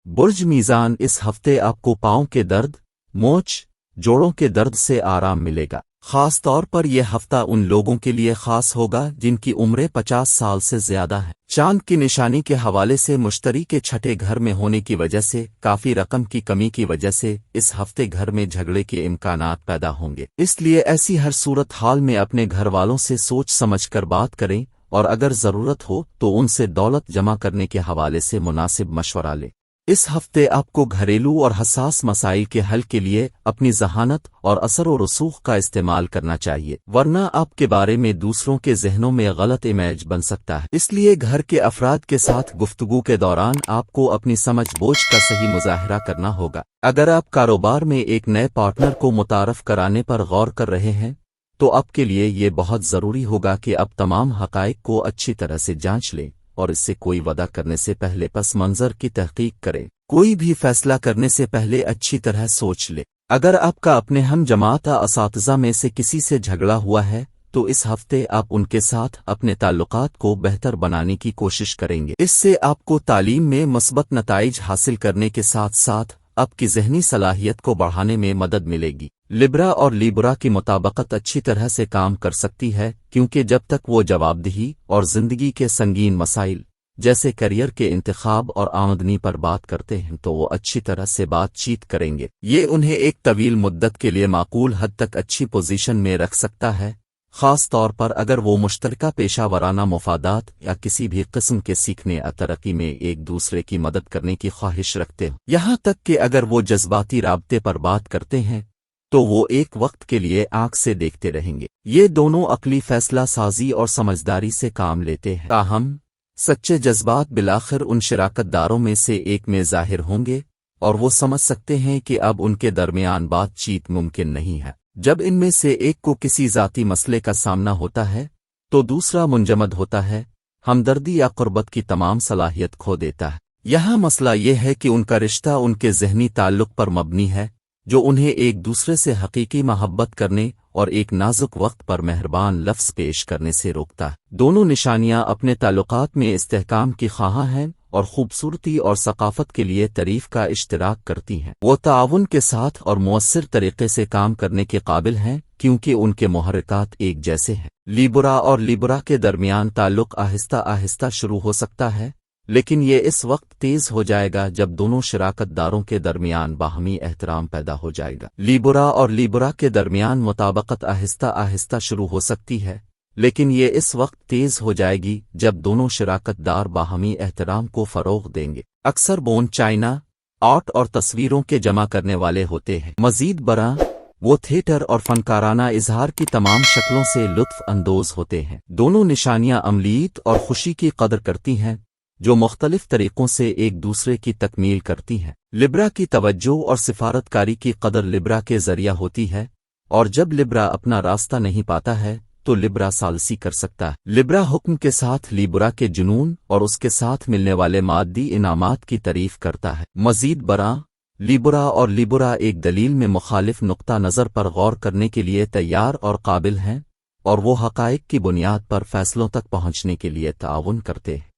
برج میزان، اس ہفتے آپ کو پاؤں کے درد، موچ، جوڑوں کے درد سے آرام ملے گا۔ خاص طور پر یہ ہفتہ ان لوگوں کے لیے خاص ہوگا جن کی عمریں 50 سال سے زیادہ ہے۔ چاند کی نشانی کے حوالے سے مشتری کے چھٹے گھر میں ہونے کی وجہ سے کافی رقم کی کمی کی وجہ سے اس ہفتے گھر میں جھگڑے کے امکانات پیدا ہوں گے، اس لیے ایسی ہر صورت حال میں اپنے گھر والوں سے سوچ سمجھ کر بات کریں اور اگر ضرورت ہو تو ان سے دولت جمع کرنے کے حوالے سے مناسب مشورہ لیں۔ اس ہفتے آپ کو گھریلو اور حساس مسائل کے حل کے لیے اپنی ذہانت اور اثر و رسوخ کا استعمال کرنا چاہیے، ورنہ آپ کے بارے میں دوسروں کے ذہنوں میں غلط امیج بن سکتا ہے۔ اس لیے گھر کے افراد کے ساتھ گفتگو کے دوران آپ کو اپنی سمجھ بوجھ کا صحیح مظاہرہ کرنا ہوگا۔ اگر آپ کاروبار میں ایک نئے پارٹنر کو متعارف کرانے پر غور کر رہے ہیں تو آپ کے لیے یہ بہت ضروری ہوگا کہ آپ تمام حقائق کو اچھی طرح سے جانچ لیں اور اس سے کوئی وعدہ کرنے سے پہلے پس منظر کی تحقیق کریں۔ کوئی بھی فیصلہ کرنے سے پہلے اچھی طرح سوچ لیں۔ اگر آپ کا اپنے ہم جماعت اساتذہ میں سے کسی سے جھگڑا ہوا ہے تو اس ہفتے آپ ان کے ساتھ اپنے تعلقات کو بہتر بنانے کی کوشش کریں گے۔ اس سے آپ کو تعلیم میں مثبت نتائج حاصل کرنے کے ساتھ ساتھ آپ کی ذہنی صلاحیت کو بڑھانے میں مدد ملے گی۔ لبرا اور لیبرا کی مطابقت اچھی طرح سے کام کر سکتی ہے کیونکہ جب تک وہ جواب دہی اور زندگی کے سنگین مسائل جیسے کیریئر کے انتخاب اور آمدنی پر بات کرتے ہیں تو وہ اچھی طرح سے بات چیت کریں گے۔ یہ انہیں ایک طویل مدت کے لیے معقول حد تک اچھی پوزیشن میں رکھ سکتا ہے، خاص طور پر اگر وہ مشترکہ پیشہ ورانہ مفادات یا کسی بھی قسم کے سیکھنے اور ترقی میں ایک دوسرے کی مدد کرنے کی خواہش رکھتے ہیں۔ یہاں تک کہ اگر وہ جذباتی رابطے پر بات کرتے ہیں تو وہ ایک وقت کے لیے آنکھ سے دیکھتے رہیں گے۔ یہ دونوں عقلی فیصلہ سازی اور سمجھداری سے کام لیتے ہیں، تاہم سچے جذبات بالآخر ان شراکت داروں میں سے ایک میں ظاہر ہوں گے، اور وہ سمجھ سکتے ہیں کہ اب ان کے درمیان بات چیت ممکن نہیں ہے۔ جب ان میں سے ایک کو کسی ذاتی مسئلے کا سامنا ہوتا ہے تو دوسرا منجمد ہوتا ہے، ہمدردی یا قربت کی تمام صلاحیت کھو دیتا ہے۔ یہاں مسئلہ یہ ہے کہ ان کا رشتہ ان کے ذہنی تعلق پر مبنی ہے، جو انہیں ایک دوسرے سے حقیقی محبت کرنے اور ایک نازک وقت پر مہربان لفظ پیش کرنے سے روکتا ہے۔ دونوں نشانیاں اپنے تعلقات میں استحکام کی خواہاں ہیں اور خوبصورتی اور ثقافت کے لیے تعریف کا اشتراک کرتی ہیں۔ وہ تعاون کے ساتھ اور مؤثر طریقے سے کام کرنے کے قابل ہیں کیونکہ ان کے محرکات ایک جیسے ہیں۔ لیبرا اور لیبرا کے درمیان تعلق آہستہ آہستہ شروع ہو سکتا ہے، لیکن یہ اس وقت تیز ہو جائے گا جب دونوں شراکت داروں کے درمیان باہمی احترام پیدا ہو جائے گا۔ لیبرا اور لیبرا کے درمیان مطابقت آہستہ آہستہ شروع ہو سکتی ہے، لیکن یہ اس وقت تیز ہو جائے گی جب دونوں شراکت دار باہمی احترام کو فروغ دیں گے۔ اکثر بون چائنا آرٹ اور تصویروں کے جمع کرنے والے ہوتے ہیں۔ مزید برآں وہ تھیٹر اور فنکارانہ اظہار کی تمام شکلوں سے لطف اندوز ہوتے ہیں۔ دونوں نشانیاں عملیت اور خوشی کی قدر کرتی ہیں، جو مختلف طریقوں سے ایک دوسرے کی تکمیل کرتی ہیں۔ لبرا کی توجہ اور سفارت کاری کی قدر لبرا کے ذریعہ ہوتی ہے، اور جب لبرا اپنا راستہ نہیں پاتا ہے تو لبرا ثالثی کر سکتا ہے۔ لبرا حکم کے ساتھ لیبرا کے جنون اور اس کے ساتھ ملنے والے مادی انعامات کی تعریف کرتا ہے۔ مزید برآں لیبرا اور لیبرا ایک دلیل میں مخالف نقطہ نظر پر غور کرنے کے لیے تیار اور قابل ہیں، اور وہ حقائق کی بنیاد پر فیصلوں تک پہنچنے کے لیے تعاون کرتے ہیں۔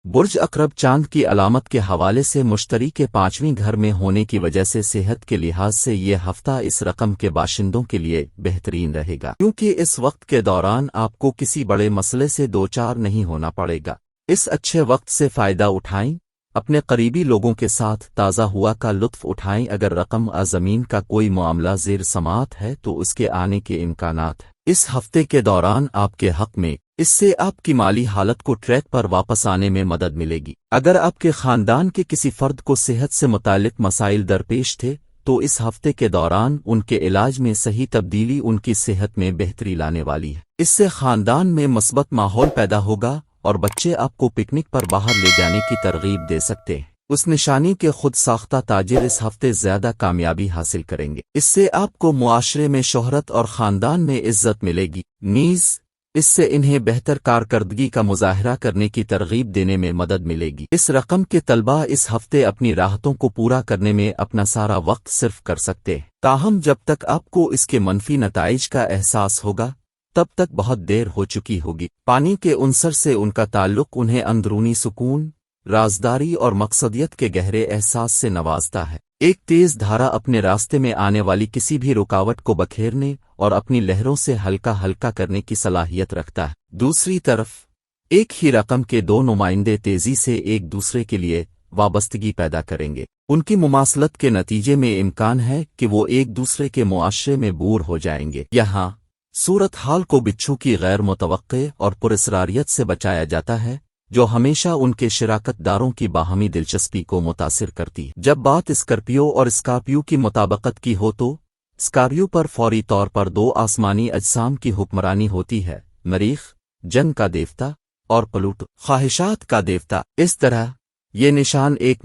برج عقرب چاند کی علامت کے حوالے سے مشتری کے 5ویں گھر میں ہونے کی وجہ سے صحت کے لحاظ سے یہ ہفتہ اس رقم کے باشندوں کے لیے بہترین رہے گا، کیونکہ اس وقت کے دوران آپ کو کسی بڑے مسئلے سے دوچار نہیں ہونا پڑے گا۔ اس اچھے وقت سے فائدہ اٹھائیں، اپنے قریبی لوگوں کے ساتھ تازہ ہوا کا لطف اٹھائیں۔ اگر رقم زمین کا کوئی معاملہ زیر سماعت ہے تو اس کے آنے کے امکانات ہیں۔ اس ہفتے کے دوران آپ کے حق میں اس سے آپ کی مالی حالت کو ٹریک پر واپس آنے میں مدد ملے گی۔ اگر آپ کے خاندان کے کسی فرد کو صحت سے متعلق مسائل درپیش تھے تو اس ہفتے کے دوران ان کے علاج میں صحیح تبدیلی ان کی صحت میں بہتری لانے والی ہے۔ اس سے خاندان میں مثبت ماحول پیدا ہوگا اور بچے آپ کو پکنک پر باہر لے جانے کی ترغیب دے سکتے ہیں۔ اس نشانی کے خود ساختہ تاجر اس ہفتے زیادہ کامیابی حاصل کریں گے۔ اس سے آپ کو معاشرے میں شہرت اور خاندان میں عزت ملے گی، نیز اس سے انہیں بہتر کارکردگی کا مظاہرہ کرنے کی ترغیب دینے میں مدد ملے گی۔ اس رقم کے طلباء اس ہفتے اپنی راحتوں کو پورا کرنے میں اپنا سارا وقت صرف کر سکتے ہیں، تاہم جب تک آپ کو اس کے منفی نتائج کا احساس ہوگا تب تک بہت دیر ہو چکی ہوگی۔ پانی کے عنصر سے ان کا تعلق انہیں اندرونی سکون، رازداری اور مقصدیت کے گہرے احساس سے نوازتا ہے۔ ایک تیز دھارا اپنے راستے میں آنے والی کسی بھی رکاوٹ کو بکھیرنے اور اپنی لہروں سے ہلکا ہلکا کرنے کی صلاحیت رکھتا ہے۔ دوسری طرف ایک ہی رقم کے دو نمائندے تیزی سے ایک دوسرے کے لیے وابستگی پیدا کریں گے۔ ان کی مماثلت کے نتیجے میں امکان ہے کہ وہ ایک دوسرے کے معاشرے میں بور ہو جائیں گے۔ یہاں صورتحال کو بچھو کی غیر متوقع اور پراسراریت سے بچایا جاتا ہے، جو ہمیشہ ان کے شراکت داروں کی باہمی دلچسپی کو متاثر کرتی ہے۔ جب بات اسکارپیو اور اسکارپیو کی مطابقت کی ہو تو اسکارپیو پر فوری طور پر دو آسمانی اجسام کی حکمرانی ہوتی ہے، مریخ جنگ کا دیوتا اور پلوٹو خواہشات کا دیوتا۔ اس طرح یہ نشان ایک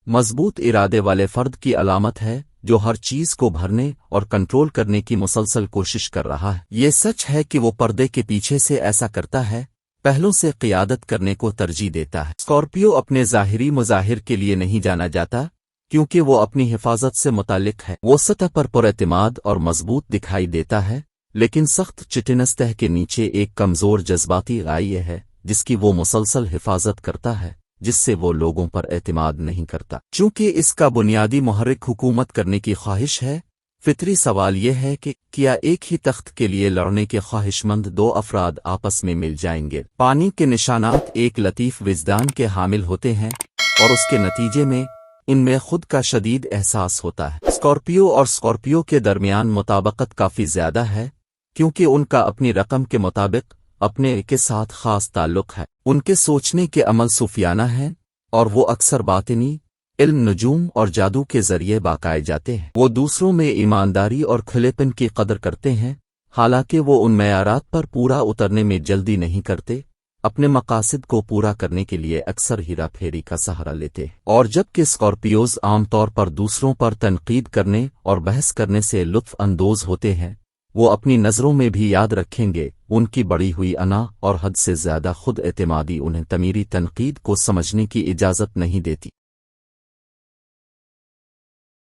مضبوط ارادے والے فرد کی علامت ہے جو ہر چیز کو بھرنے اور کنٹرول کرنے کی مسلسل کوشش کر رہا ہے۔ یہ سچ ہے کہ وہ پردے کے پیچھے سے ایسا کرتا ہے، پہلوں سے قیادت کرنے کو ترجیح دیتا ہے۔ اسکارپیو اپنے ظاہری مظاہر کے لیے نہیں جانا جاتا کیونکہ وہ اپنی حفاظت سے متعلق ہے۔ وہ سطح پر پراعتماد اور مضبوط دکھائی دیتا ہے، لیکن سخت چٹنس تہ کے نیچے ایک کمزور جذباتی غائے ہے جس کی وہ مسلسل حفاظت کرتا ہے، جس سے وہ لوگوں پر اعتماد نہیں کرتا۔ چونکہ اس کا بنیادی محرک حکومت کرنے کی خواہش ہے، فطری سوال یہ ہے کہ کیا ایک ہی تخت کے لیے لڑنے کے خواہش مند دو افراد آپس میں مل جائیں گے؟ پانی کے نشانات ایک لطیف وجدان کے حامل ہوتے ہیں اور اس کے نتیجے میں ان میں خود کا شدید احساس ہوتا ہے۔ اسکارپیو اور اسکارپیو کے درمیان مطابقت کافی زیادہ ہے کیونکہ ان کا اپنی رقم کے مطابق اپنے کے ساتھ خاص تعلق ہے۔ ان کے سوچنے کے عمل صوفیانہ ہیں اور وہ اکثر باطنی علم نجوم اور جادو کے ذریعے باقائے جاتے ہیں۔ وہ دوسروں میں ایمانداری اور کھلےپن کی قدر کرتے ہیں، حالانکہ وہ ان معیارات پر پورا اترنے میں جلدی نہیں کرتے۔ اپنے مقاصد کو پورا کرنے کے لیے اکثر ہیرا پھیری کا سہارا لیتے ہیں، اور جبکہ اسکارپیوز عام طور پر دوسروں پر تنقید کرنے اور بحث کرنے سے لطف اندوز ہوتے ہیں، وہ اپنی نظروں میں بھی یاد رکھیں گے ان کی بڑی ہوئی انا اور حد سے زیادہ خود اعتمادی انہیں تعمیری تنقید کو سمجھنے کی اجازت نہیں دیتی۔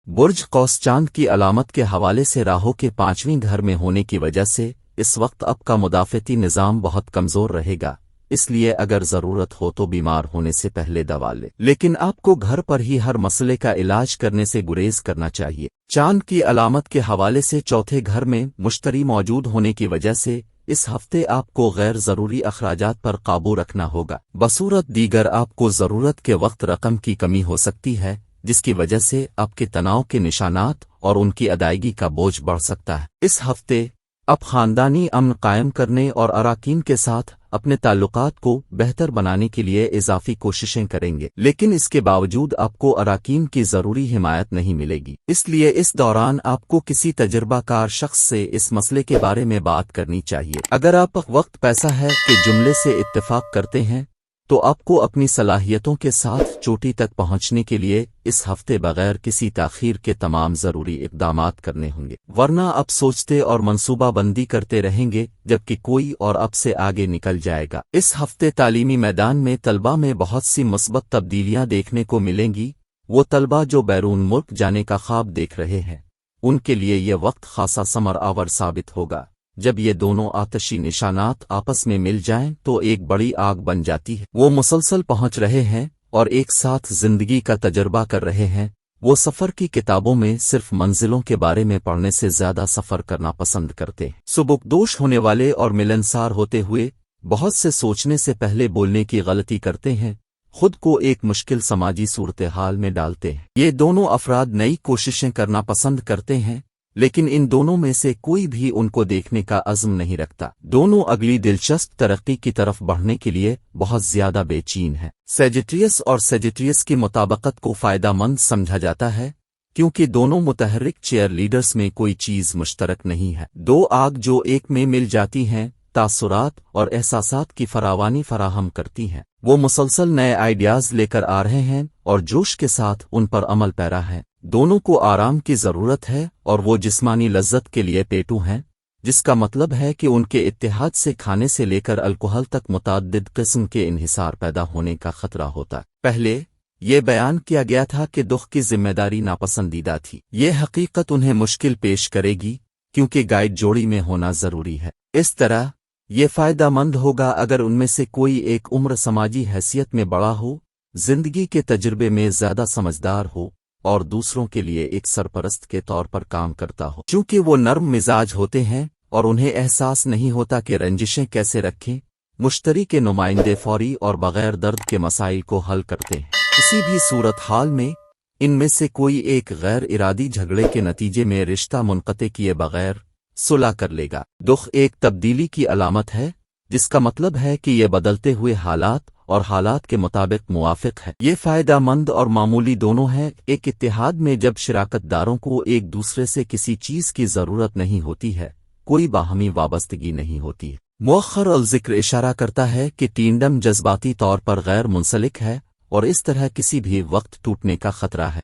برج قوس چاند کی علامت کے حوالے سے راہو کے 5ویں گھر میں ہونے کی وجہ سے اس وقت آپ کا مدافعتی نظام بہت کمزور رہے گا، اس لیے اگر ضرورت ہو تو بیمار ہونے سے پہلے دوا لے، لیکن آپ کو گھر پر ہی ہر مسئلے کا علاج کرنے سے گریز کرنا چاہیے۔ چاند کی علامت کے حوالے سے چوتھے گھر میں مشتری موجود ہونے کی وجہ سے اس ہفتے آپ کو غیر ضروری اخراجات پر قابو رکھنا ہوگا، بصورت دیگر آپ کو ضرورت کے وقت رقم کی کمی ہو سکتی ہے، جس کی وجہ سے آپ کے تناؤ کے نشانات اور ان کی ادائیگی کا بوجھ بڑھ سکتا ہے۔ اس ہفتے آپ خاندانی امن قائم کرنے اور اراکین کے ساتھ اپنے تعلقات کو بہتر بنانے کے لیے اضافی کوششیں کریں گے، لیکن اس کے باوجود آپ کو اراکین کی ضروری حمایت نہیں ملے گی، اس لیے اس دوران آپ کو کسی تجربہ کار شخص سے اس مسئلے کے بارے میں بات کرنی چاہیے۔ اگر آپ وقت پیسہ ہے کہ جملے سے اتفاق کرتے ہیں تو آپ کو اپنی صلاحیتوں کے ساتھ چوٹی تک پہنچنے کے لیے اس ہفتے بغیر کسی تاخیر کے تمام ضروری اقدامات کرنے ہوں گے، ورنہ آپ سوچتے اور منصوبہ بندی کرتے رہیں گے جبکہ کوئی اور آپ سے آگے نکل جائے گا۔ اس ہفتے تعلیمی میدان میں طلبہ میں بہت سی مثبت تبدیلیاں دیکھنے کو ملیں گی۔ وہ طلبہ جو بیرون ملک جانے کا خواب دیکھ رہے ہیں ان کے لیے یہ وقت خاصا ثمر آور ثابت ہوگا۔ جب یہ دونوں آتشی نشانات آپس میں مل جائیں تو ایک بڑی آگ بن جاتی ہے۔ وہ مسلسل پہنچ رہے ہیں اور ایک ساتھ زندگی کا تجربہ کر رہے ہیں۔ وہ سفر کی کتابوں میں صرف منزلوں کے بارے میں پڑھنے سے زیادہ سفر کرنا پسند کرتے ہیں۔ سبکدوش ہونے والے اور ملنسار ہوتے ہوئے بہت سے سوچنے سے پہلے بولنے کی غلطی کرتے ہیں، خود کو ایک مشکل سماجی صورتحال میں ڈالتے ہیں۔ یہ دونوں افراد نئی کوششیں کرنا پسند کرتے ہیں، لیکن ان دونوں میں سے کوئی بھی ان کو دیکھنے کا عزم نہیں رکھتا۔ دونوں اگلی دلچسپ ترقی کی طرف بڑھنے کے لیے بہت زیادہ بے چین ہیں۔ سیجیٹریس اور سیجیٹریس کی مطابقت کو فائدہ مند سمجھا جاتا ہے کیونکہ دونوں متحرک چیئر لیڈرز میں کوئی چیز مشترک نہیں ہے۔ دو آگ جو ایک میں مل جاتی ہیں تاثرات اور احساسات کی فراوانی فراہم کرتی ہیں۔ وہ مسلسل نئے آئیڈیاز لے کر آ رہے ہیں اور جوش کے ساتھ ان پر عمل پیرا ہیں۔ دونوں کو آرام کی ضرورت ہے اور وہ جسمانی لذت کے لیے پیٹو ہیں، جس کا مطلب ہے کہ ان کے اتحاد سے کھانے سے لے کر الکحل تک متعدد قسم کے انحصار پیدا ہونے کا خطرہ ہوتا ہے۔ پہلے یہ بیان کیا گیا تھا کہ دکھ کی ذمہ داری ناپسندیدہ تھی۔ یہ حقیقت انہیں مشکل پیش کرے گی کیونکہ گائیڈ جوڑی میں ہونا ضروری ہے۔ اس طرح یہ فائدہ مند ہوگا اگر ان میں سے کوئی ایک عمر سماجی حیثیت میں بڑا ہو، زندگی کے تجربے میں زیادہ سمجھدار ہو اور دوسروں کے لیے ایک سرپرست کے طور پر کام کرتا ہو۔ چونکہ وہ نرم مزاج ہوتے ہیں اور انہیں احساس نہیں ہوتا کہ رنجشیں کیسے رکھیں، مشتری کے نمائندے فوری اور بغیر درد کے مسائل کو حل کرتے ہیں۔ کسی بھی صورتحال میں ان میں سے کوئی ایک غیر ارادی جھگڑے کے نتیجے میں رشتہ منقطع کیے بغیر صلح کر لے گا۔ دکھ ایک تبدیلی کی علامت ہے، جس کا مطلب ہے کہ یہ بدلتے ہوئے حالات اور حالات کے مطابق موافق ہے۔ یہ فائدہ مند اور معمولی دونوں ہیں۔ ایک اتحاد میں جب شراکت داروں کو ایک دوسرے سے کسی چیز کی ضرورت نہیں ہوتی ہے، کوئی باہمی وابستگی نہیں ہوتی ہے۔ مؤخر الذکر اشارہ کرتا ہے کہ ٹینڈم جذباتی طور پر غیر منسلک ہے اور اس طرح کسی بھی وقت ٹوٹنے کا خطرہ ہے۔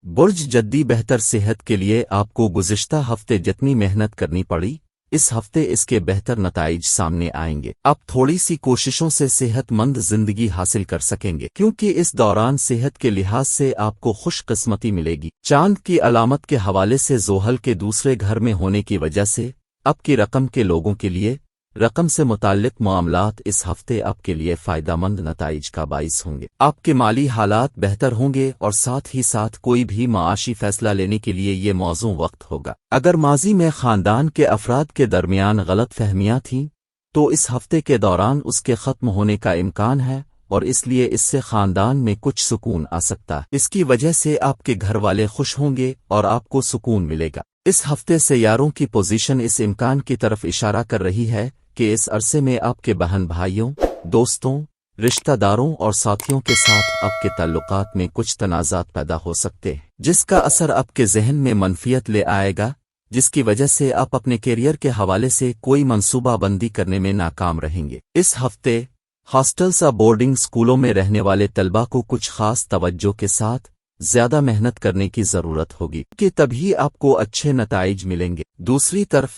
برج جدی بہتر صحت کے لیے آپ کو گزشتہ ہفتے جتنی محنت کرنی پڑی، اس ہفتے اس کے بہتر نتائج سامنے آئیں گے۔ آپ تھوڑی سی کوششوں سے صحت مند زندگی حاصل کر سکیں گے کیونکہ اس دوران صحت کے لحاظ سے آپ کو خوش قسمتی ملے گی۔ چاند کی علامت کے حوالے سے زحل کے دوسرے گھر میں ہونے کی وجہ سے آپ کی رقم کے لوگوں کے لیے رقم سے متعلق معاملات اس ہفتے آپ کے لیے فائدہ مند نتائج کا باعث ہوں گے۔ آپ کے مالی حالات بہتر ہوں گے اور ساتھ ہی ساتھ کوئی بھی معاشی فیصلہ لینے کے لیے یہ موزوں وقت ہوگا۔ اگر ماضی میں خاندان کے افراد کے درمیان غلط فہمیاں تھیں تو اس ہفتے کے دوران اس کے ختم ہونے کا امکان ہے اور اس لیے اس سے خاندان میں کچھ سکون آ سکتا ہے۔ اس کی وجہ سے آپ کے گھر والے خوش ہوں گے اور آپ کو سکون ملے گا۔ اس ہفتے سیاروں کی پوزیشن اس امکان کی طرف اشارہ کر رہی ہے کہ اس عرصے میں آپ کے بہن بھائیوں، دوستوں رشتہ داروں اور ساتھیوں کے ساتھ آپ کے تعلقات میں کچھ تنازعات پیدا ہو سکتے ہیں، جس کا اثر آپ کے ذہن میں منفیت لے آئے گا، جس کی وجہ سے آپ اپنے کیریئر کے حوالے سے کوئی منصوبہ بندی کرنے میں ناکام رہیں گے۔ اس ہفتے ہاسٹلز اور بورڈنگ اسکولوں میں رہنے والے طلبہ کو کچھ خاص توجہ کے ساتھ زیادہ محنت کرنے کی ضرورت ہوگی کہ تبھی آپ کو اچھے نتائج ملیں گے۔ دوسری طرف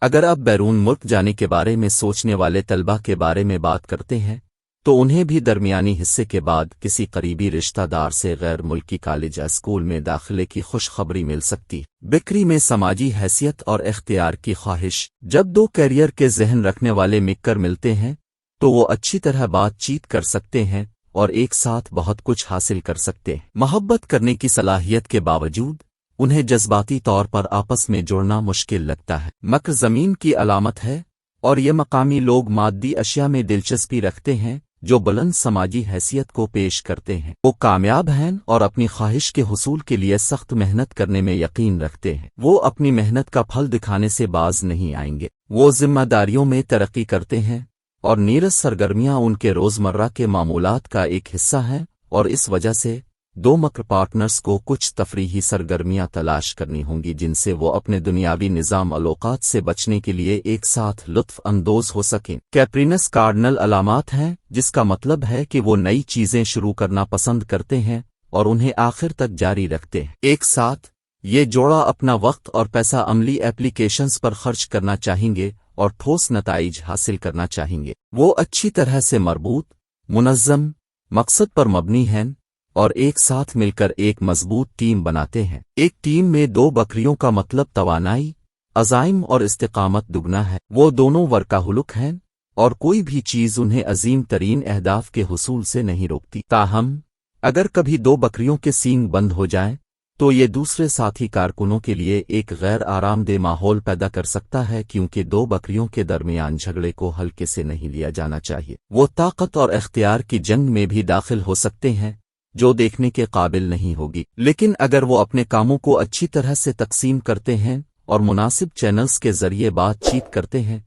اگر آپ بیرون ملک جانے کے بارے میں سوچنے والے طلبہ کے بارے میں بات کرتے ہیں تو انہیں بھی درمیانی حصے کے بعد کسی قریبی رشتہ دار سے غیر ملکی کالج یا اسکول میں داخلے کی خوشخبری مل سکتی ہے۔ بکری میں سماجی حیثیت اور اختیار کی خواہش۔ جب دو کیریئر کے ذہن رکھنے والے مل کر ملتے ہیں تو وہ اچھی طرح بات چیت کر سکتے ہیں اور ایک ساتھ بہت کچھ حاصل کر سکتے ہیں۔ محبت کرنے کی صلاحیت کے باوجود انہیں جذباتی طور پر آپس میں جوڑنا مشکل لگتا ہے۔ مکر زمین کی علامت ہے اور یہ مقامی لوگ مادی اشیاء میں دلچسپی رکھتے ہیں جو بلند سماجی حیثیت کو پیش کرتے ہیں۔ وہ کامیاب ہیں اور اپنی خواہش کے حصول کے لیے سخت محنت کرنے میں یقین رکھتے ہیں۔ وہ اپنی محنت کا پھل دکھانے سے باز نہیں آئیں گے۔ وہ ذمہ داریوں میں ترقی کرتے ہیں اور نیرس سرگرمیاں ان کے روزمرہ کے معمولات کا ایک حصہ ہیں، اور اس وجہ سے دو مکر پارٹنرز کو کچھ تفریحی سرگرمیاں تلاش کرنی ہوں گی جن سے وہ اپنے دنیاوی نظام اوقات سے بچنے کے لیے ایک ساتھ لطف اندوز ہو سکیں۔ کیپرینس کارڈنل علامات ہیں، جس کا مطلب ہے کہ وہ نئی چیزیں شروع کرنا پسند کرتے ہیں اور انہیں آخر تک جاری رکھتے ہیں۔ ایک ساتھ یہ جوڑا اپنا وقت اور پیسہ عملی ایپلیکیشنز پر خرچ کرنا چاہیں گے اور ٹھوس نتائج حاصل کرنا چاہیں گے۔ وہ اچھی طرح سے مربوط، منظم، مقصد پر مبنی ہیں اور ایک ساتھ مل کر ایک مضبوط ٹیم بناتے ہیں۔ ایک ٹیم میں دو بکریوں کا مطلب توانائی، عزائم اور استقامت دگنا ہے۔ وہ دونوں ورکاہولک ہیں اور کوئی بھی چیز انہیں عظیم ترین اہداف کے حصول سے نہیں روکتی۔ تاہم اگر کبھی دو بکریوں کے سینگ بند ہو جائیں تو یہ دوسرے ساتھی کارکنوں کے لیے ایک غیر آرام دہ ماحول پیدا کر سکتا ہے، کیونکہ دو بکریوں کے درمیان جھگڑے کو ہلکے سے نہیں لیا جانا چاہیے۔ وہ طاقت اور اختیار کی جنگ میں بھی داخل ہو سکتے ہیں جو دیکھنے کے قابل نہیں ہوگی، لیکن اگر وہ اپنے کاموں کو اچھی طرح سے تقسیم کرتے ہیں اور مناسب چینلز کے ذریعے بات چیت کرتے ہیں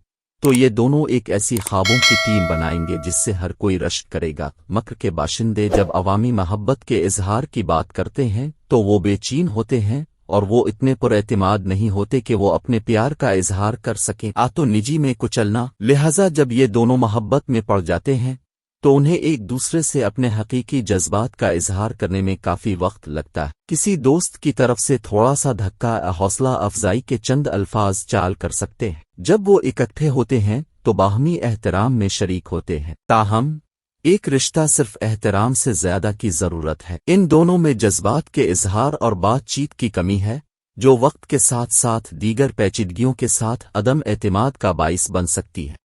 تو یہ دونوں ایک ایسی خوابوں کی ٹیم بنائیں گے جس سے ہر کوئی رشک کرے گا۔ مکر کے باشندے جب عوامی محبت کے اظہار کی بات کرتے ہیں تو وہ بے چین ہوتے ہیں اور وہ اتنے پر اعتماد نہیں ہوتے کہ وہ اپنے پیار کا اظہار کر سکیں۔ تو نجی میں کچلنا، لہذا جب یہ دونوں محبت میں پڑ جاتے ہیں تو انہیں ایک دوسرے سے اپنے حقیقی جذبات کا اظہار کرنے میں کافی وقت لگتا ہے۔ کسی دوست کی طرف سے تھوڑا سا دھکا حوصلہ افزائی کے چند الفاظ چال کر سکتے ہیں۔ جب وہ اکٹھے ہوتے ہیں تو باہمی احترام میں شریک ہوتے ہیں۔ تاہم ایک رشتہ صرف احترام سے زیادہ کی ضرورت ہے۔ ان دونوں میں جذبات کے اظہار اور بات چیت کی کمی ہے جو وقت کے ساتھ ساتھ دیگر پیچیدگیوں کے ساتھ عدم اعتماد کا باعث بن سکتی ہے۔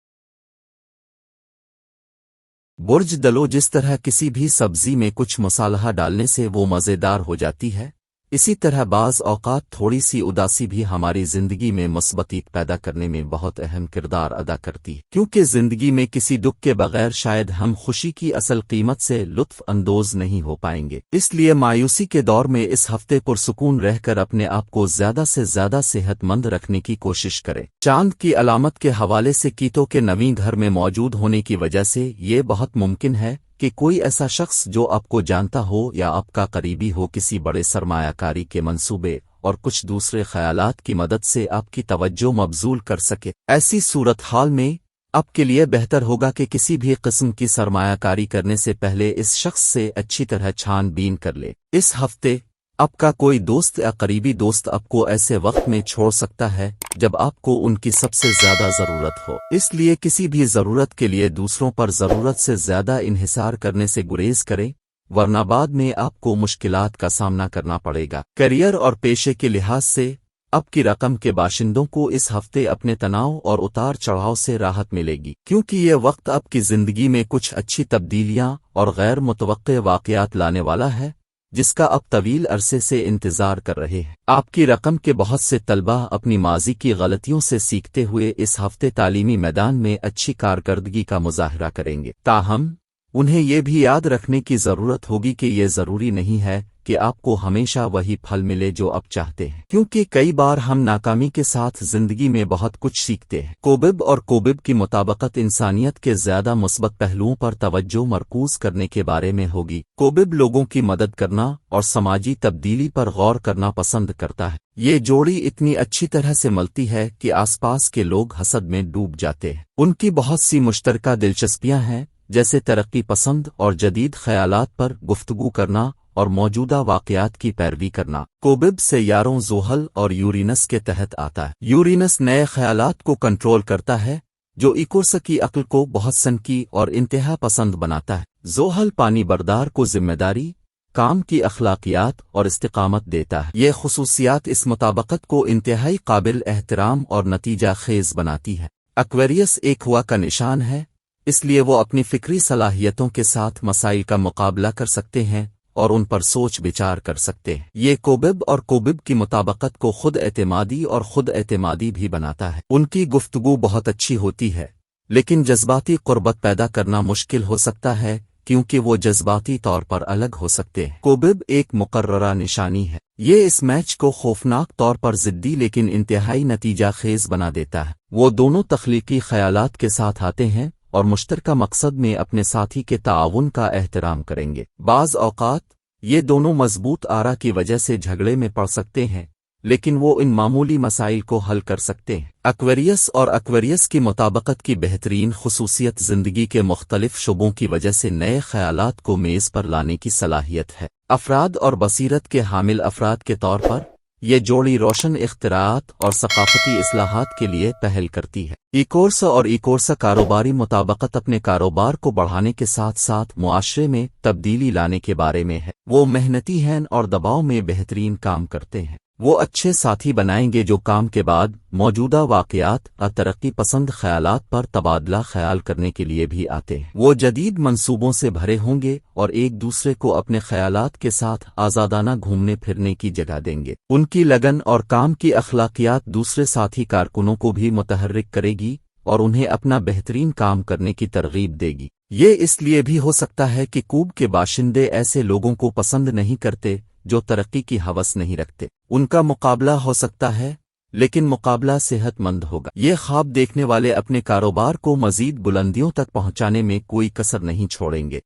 برج دلو، جس طرح کسی بھی سبزی میں کچھ مصالحہ ڈالنے سے وہ مزیدار ہو جاتی ہے، اسی طرح بعض اوقات تھوڑی سی اداسی بھی ہماری زندگی میں مثبتیت پیدا کرنے میں بہت اہم کردار ادا کرتی ہے، کیونکہ زندگی میں کسی دکھ کے بغیر شاید ہم خوشی کی اصل قیمت سے لطف اندوز نہیں ہو پائیں گے۔ اس لیے مایوسی کے دور میں اس ہفتے پرسکون رہ کر اپنے آپ کو زیادہ سے زیادہ صحت مند رکھنے کی کوشش کریں۔ چاند کی علامت کے حوالے سے کیتوں کے نویں گھر میں موجود ہونے کی وجہ سے یہ بہت ممکن ہے کہ کوئی ایسا شخص جو آپ کو جانتا ہو یا آپ کا قریبی ہو کسی بڑے سرمایہ کاری کے منصوبے اور کچھ دوسرے خیالات کی مدد سے آپ کی توجہ مبذول کر سکے۔ ایسی صورتحال میں آپ کے لیے بہتر ہوگا کہ کسی بھی قسم کی سرمایہ کاری کرنے سے پہلے اس شخص سے اچھی طرح چھان بین کر لے۔ اس ہفتے آپ کا کوئی دوست یا قریبی دوست آپ کو ایسے وقت میں چھوڑ سکتا ہے جب آپ کو ان کی سب سے زیادہ ضرورت ہو، اس لیے کسی بھی ضرورت کے لیے دوسروں پر ضرورت سے زیادہ انحصار کرنے سے گریز کریں، ورنہ بعد میں آپ کو مشکلات کا سامنا کرنا پڑے گا۔ کیریئر اور پیشے کے لحاظ سے آپ کی رقم کے باشندوں کو اس ہفتے اپنے تناؤ اور اتار چڑھاؤ سے راحت ملے گی، کیونکہ یہ وقت آپ کی زندگی میں کچھ اچھی تبدیلیاں اور غیر متوقع واقعات لانے والا ہے جس کا اب طویل عرصے سے انتظار کر رہے ہیں۔ آپ کی رقم کے بہت سے طلبہ اپنی ماضی کی غلطیوں سے سیکھتے ہوئے اس ہفتے تعلیمی میدان میں اچھی کارکردگی کا مظاہرہ کریں گے۔ تاہم انہیں یہ بھی یاد رکھنے کی ضرورت ہوگی کہ یہ ضروری نہیں ہے کہ آپ کو ہمیشہ وہی پھل ملے جو آپ چاہتے ہیں، کیونکہ کئی بار ہم ناکامی کے ساتھ زندگی میں بہت کچھ سیکھتے ہیں۔ کوبب اور کوبب کی مطابقت انسانیت کے زیادہ مثبت پہلوؤں پر توجہ مرکوز کرنے کے بارے میں ہوگی۔ کوبب لوگوں کی مدد کرنا اور سماجی تبدیلی پر غور کرنا پسند کرتا ہے۔ یہ جوڑی اتنی اچھی طرح سے ملتی ہے کہ آس پاس کے لوگ حسد میں ڈوب جاتے ہیں۔ ان کی بہت سی مشترکہ دلچسپیاں ہیں، جیسے ترقی پسند اور جدید خیالات پر گفتگو کرنا اور موجودہ واقعات کی پیروی کرنا۔ کوبب سیاروں زحل اور یورینس کے تحت آتا ہے۔ یورینس نئے خیالات کو کنٹرول کرتا ہے، جو ایکورس کی عقل کو بہت سنکی اور انتہا پسند بناتا ہے۔ زحل پانی بردار کو ذمہ داری، کام کی اخلاقیات اور استقامت دیتا ہے۔ یہ خصوصیات اس مطابقت کو انتہائی قابل احترام اور نتیجہ خیز بناتی ہے۔ ایکویریس ایک ہوا کا نشان ہے، اس لیے وہ اپنی فکری صلاحیتوں کے ساتھ مسائل کا مقابلہ کر سکتے ہیں اور ان پر سوچ بچار کر سکتے ہیں۔ یہ کوبب اور کوبب کی مطابقت کو خود اعتمادی اور خود اعتمادی بھی بناتا ہے۔ ان کی گفتگو بہت اچھی ہوتی ہے، لیکن جذباتی قربت پیدا کرنا مشکل ہو سکتا ہے کیونکہ وہ جذباتی طور پر الگ ہو سکتے ہیں۔ کوبب ایک مقررہ نشانی ہے۔ یہ اس میچ کو خوفناک طور پر ضدی لیکن انتہائی نتیجہ خیز بنا دیتا ہے۔ وہ دونوں تخلیقی خیالات کے ساتھ آتے ہیں اور مشترکہ مقصد میں اپنے ساتھی کے تعاون کا احترام کریں گے۔ بعض اوقات یہ دونوں مضبوط آرا کی وجہ سے جھگڑے میں پڑ سکتے ہیں، لیکن وہ ان معمولی مسائل کو حل کر سکتے ہیں۔ ایکویریس اور ایکویریس کی مطابقت کی بہترین خصوصیت زندگی کے مختلف شعبوں کی وجہ سے نئے خیالات کو میز پر لانے کی صلاحیت ہے۔ افراد اور بصیرت کے حامل افراد کے طور پر یہ جوڑی روشن اختراعات اور ثقافتی اصلاحات کے لیے پہل کرتی ہے۔ ایکورس اور ایکورس کاروباری مطابقت اپنے کاروبار کو بڑھانے کے ساتھ ساتھ معاشرے میں تبدیلی لانے کے بارے میں ہے۔ وہ محنتی ہیں اور دباؤ میں بہترین کام کرتے ہیں۔ وہ اچھے ساتھی بنائیں گے جو کام کے بعد موجودہ واقعات اور ترقی پسند خیالات پر تبادلہ خیال کرنے کے لیے بھی آتے ہیں۔ وہ جدید منصوبوں سے بھرے ہوں گے اور ایک دوسرے کو اپنے خیالات کے ساتھ آزادانہ گھومنے پھرنے کی جگہ دیں گے۔ ان کی لگن اور کام کی اخلاقیات دوسرے ساتھی کارکنوں کو بھی متحرک کرے گی اور انہیں اپنا بہترین کام کرنے کی ترغیب دے گی۔ یہ اس لیے بھی ہو سکتا ہے کہ کوب کے باشندے ایسے لوگوں کو پسند نہیں کرتے جو ترقی کی ہوس نہیں رکھتے۔ ان کا مقابلہ ہو سکتا ہے، لیکن مقابلہ صحت مند ہوگا۔ یہ خواب دیکھنے والے اپنے کاروبار کو مزید بلندیوں تک پہنچانے میں کوئی کسر نہیں چھوڑیں گے۔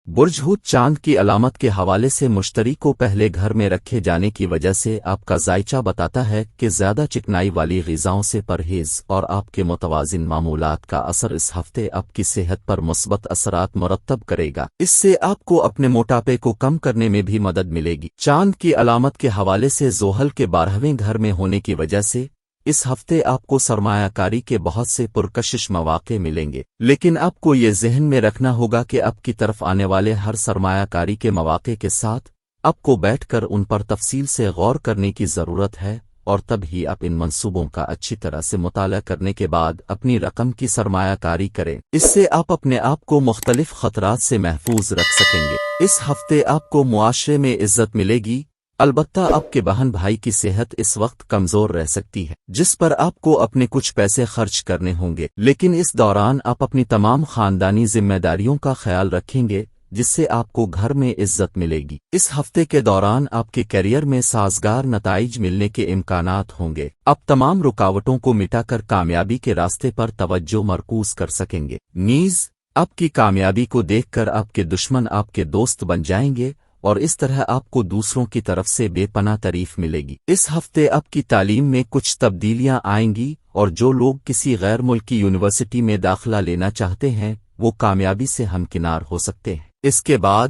برج حوت چاند کی علامت کے حوالے سے مشتری کو پہلے گھر میں رکھے جانے کی وجہ سے آپ کا ذائچہ بتاتا ہے کہ زیادہ چکنائی والی غذاؤں سے پرہیز اور آپ کے متوازن معمولات کا اثر اس ہفتے آپ کی صحت پر مثبت اثرات مرتب کرے گا۔ اس سے آپ کو اپنے موٹاپے کو کم کرنے میں بھی مدد ملے گی۔ چاند کی علامت کے حوالے سے زحل کے 12ویں گھر میں ہونے کی وجہ سے اس ہفتے آپ کو سرمایہ کاری کے بہت سے پرکشش مواقع ملیں گے، لیکن آپ کو یہ ذہن میں رکھنا ہوگا کہ آپ کی طرف آنے والے ہر سرمایہ کاری کے مواقع کے ساتھ آپ کو بیٹھ کر ان پر تفصیل سے غور کرنے کی ضرورت ہے، اور تب ہی آپ ان منصوبوں کا اچھی طرح سے مطالعہ کرنے کے بعد اپنی رقم کی سرمایہ کاری کریں۔ اس سے آپ اپنے آپ کو مختلف خطرات سے محفوظ رکھ سکیں گے۔ اس ہفتے آپ کو معاشرے میں عزت ملے گی، البتہ آپ کے بہن بھائی کی صحت اس وقت کمزور رہ سکتی ہے، جس پر آپ کو اپنے کچھ پیسے خرچ کرنے ہوں گے، لیکن اس دوران آپ اپنی تمام خاندانی ذمہ داریوں کا خیال رکھیں گے، جس سے آپ کو گھر میں عزت ملے گی۔ اس ہفتے کے دوران آپ کے کیریئر میں سازگار نتائج ملنے کے امکانات ہوں گے۔ آپ تمام رکاوٹوں کو مٹا کر کامیابی کے راستے پر توجہ مرکوز کر سکیں گے۔ نیز آپ کی کامیابی کو دیکھ کر آپ کے دشمن آپ کے دوست بن جائیں گے، اور اس طرح آپ کو دوسروں کی طرف سے بے پناہ تعریف ملے گی۔ اس ہفتے آپ کی تعلیم میں کچھ تبدیلیاں آئیں گی، اور جو لوگ کسی غیر ملکی یونیورسٹی میں داخلہ لینا چاہتے ہیں وہ کامیابی سے ہمکنار ہو سکتے ہیں۔ اس کے بعد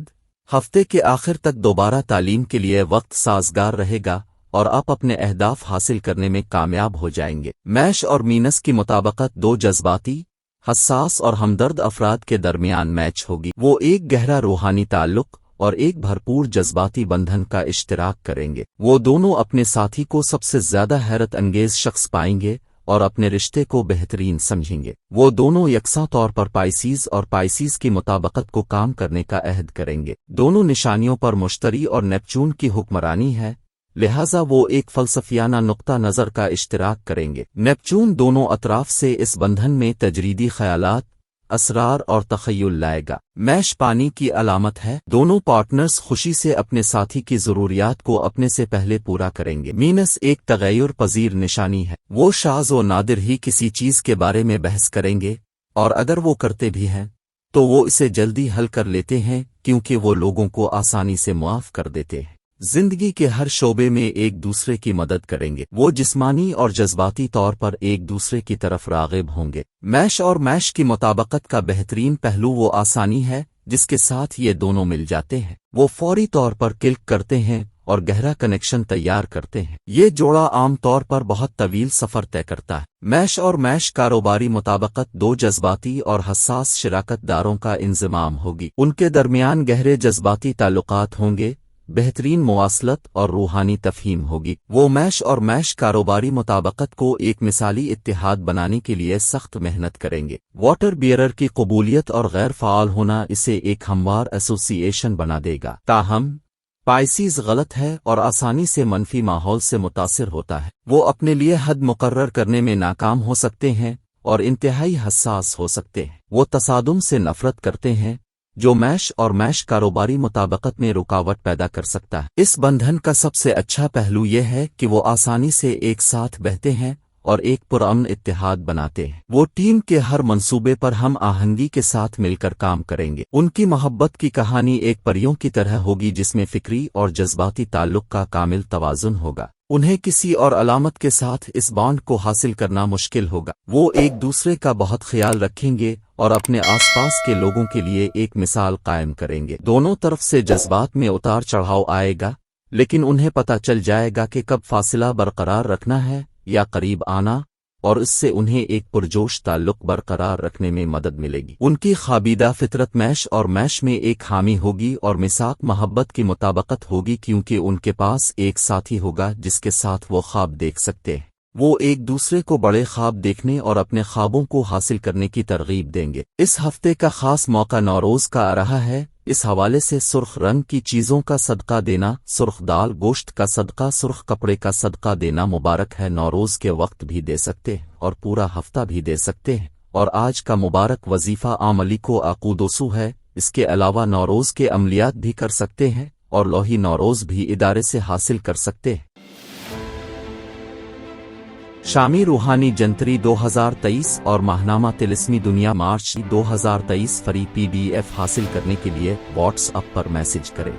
ہفتے کے آخر تک دوبارہ تعلیم کے لیے وقت سازگار رہے گا اور آپ اپنے اہداف حاصل کرنے میں کامیاب ہو جائیں گے۔ میش اور مینس کی مطابقت دو جذباتی، حساس اور ہمدرد افراد کے درمیان میچ ہوگی۔ وہ ایک گہرا روحانی تعلق اور ایک بھرپور جذباتی بندھن کا اشتراک کریں گے۔ وہ دونوں اپنے ساتھی کو سب سے زیادہ حیرت انگیز شخص پائیں گے اور اپنے رشتے کو بہترین سمجھیں گے۔ وہ دونوں یکساں طور پر پائسیز اور پائسیز کی مطابقت کو کام کرنے کا عہد کریں گے۔ دونوں نشانیوں پر مشتری اور نیپچون کی حکمرانی ہے، لہذا وہ ایک فلسفیانہ نقطہ نظر کا اشتراک کریں گے۔ نیپچون دونوں اطراف سے اس بندھن میں تجریدی خیالات، اسرار اور تخیل لائے گا۔ میش پانی کی علامت ہے، دونوں پارٹنرز خوشی سے اپنے ساتھی کی ضروریات کو اپنے سے پہلے پورا کریں گے۔ مینس ایک تغیر پذیر نشانی ہے، وہ شاذ و نادر ہی کسی چیز کے بارے میں بحث کریں گے، اور اگر وہ کرتے بھی ہیں تو وہ اسے جلدی حل کر لیتے ہیں کیونکہ وہ لوگوں کو آسانی سے معاف کر دیتے ہیں۔ زندگی کے ہر شعبے میں ایک دوسرے کی مدد کریں گے، وہ جسمانی اور جذباتی طور پر ایک دوسرے کی طرف راغب ہوں گے۔ میش اور میش کی مطابقت کا بہترین پہلو وہ آسانی ہے جس کے ساتھ یہ دونوں مل جاتے ہیں، وہ فوری طور پر کلک کرتے ہیں اور گہرا کنیکشن تیار کرتے ہیں۔ یہ جوڑا عام طور پر بہت طویل سفر طے کرتا ہے۔ میش اور میش کاروباری مطابقت دو جذباتی اور حساس شراکت داروں کا انضمام ہوگی، ان کے درمیان گہرے جذباتی تعلقات ہوں گے، بہترین مواصلت اور روحانی تفہیم ہوگی۔ وہ میش اور میش کاروباری مطابقت کو ایک مثالی اتحاد بنانے کے لیے سخت محنت کریں گے۔ واٹر بیئرر کی قبولیت اور غیر فعال ہونا اسے ایک ہموار ایسوسی ایشن بنا دے گا۔ تاہم پائسیز غلط ہے اور آسانی سے منفی ماحول سے متاثر ہوتا ہے، وہ اپنے لیے حد مقرر کرنے میں ناکام ہو سکتے ہیں اور انتہائی حساس ہو سکتے ہیں۔ وہ تصادم سے نفرت کرتے ہیں جو میش اور میش کاروباری مطابقت میں رکاوٹ پیدا کر سکتا ہے۔ اس بندھن کا سب سے اچھا پہلو یہ ہے کہ وہ آسانی سے ایک ساتھ بہتے ہیں اور ایک پرامن اتحاد بناتے ہیں۔ وہ ٹیم کے ہر منصوبے پر ہم آہنگی کے ساتھ مل کر کام کریں گے۔ ان کی محبت کی کہانی ایک پریوں کی طرح ہوگی جس میں فکری اور جذباتی تعلق کا کامل توازن ہوگا۔ انہیں کسی اور علامت کے ساتھ اس بانڈ کو حاصل کرنا مشکل ہوگا۔ وہ ایک دوسرے کا بہت خیال رکھیں گے اور اپنے آس پاس کے لوگوں کے لیے ایک مثال قائم کریں گے۔ دونوں طرف سے جذبات میں اتار چڑھاؤ آئے گا، لیکن انہیں پتہ چل جائے گا کہ کب فاصلہ برقرار رکھنا ہے یا قریب آنا، اور اس سے انہیں ایک پرجوش تعلق برقرار رکھنے میں مدد ملے گی۔ ان کی خوابیدہ فطرت میش اور میش میں ایک حامی ہوگی اور میثاق محبت کی مطابقت ہوگی کیونکہ ان کے پاس ایک ساتھی ہوگا جس کے ساتھ وہ خواب دیکھ سکتے ہیں۔ وہ ایک دوسرے کو بڑے خواب دیکھنے اور اپنے خوابوں کو حاصل کرنے کی ترغیب دیں گے۔ اس ہفتے کا خاص موقع نوروز کا آ رہا ہے، اس حوالے سے سرخ رنگ کی چیزوں کا صدقہ دینا، سرخ دال گوشت کا صدقہ، سرخ کپڑے کا صدقہ دینا مبارک ہے۔ نوروز کے وقت بھی دے سکتے ہیں اور پورا ہفتہ بھی دے سکتے ہیں، اور آج کا مبارک وظیفہ عملی کو عقودوسو ہے۔ اس کے علاوہ نوروز کے عملیات بھی کر سکتے ہیں اور لوہی نوروز بھی ادارے سے حاصل کر سکتے ہیں۔ شامی روحانی جنتری 2023 اور ماہنامہ طلسمی دنیا مارچ 2023 فری PDF حاصل کرنے کے لیے واٹس ایپ پر میسج کریں۔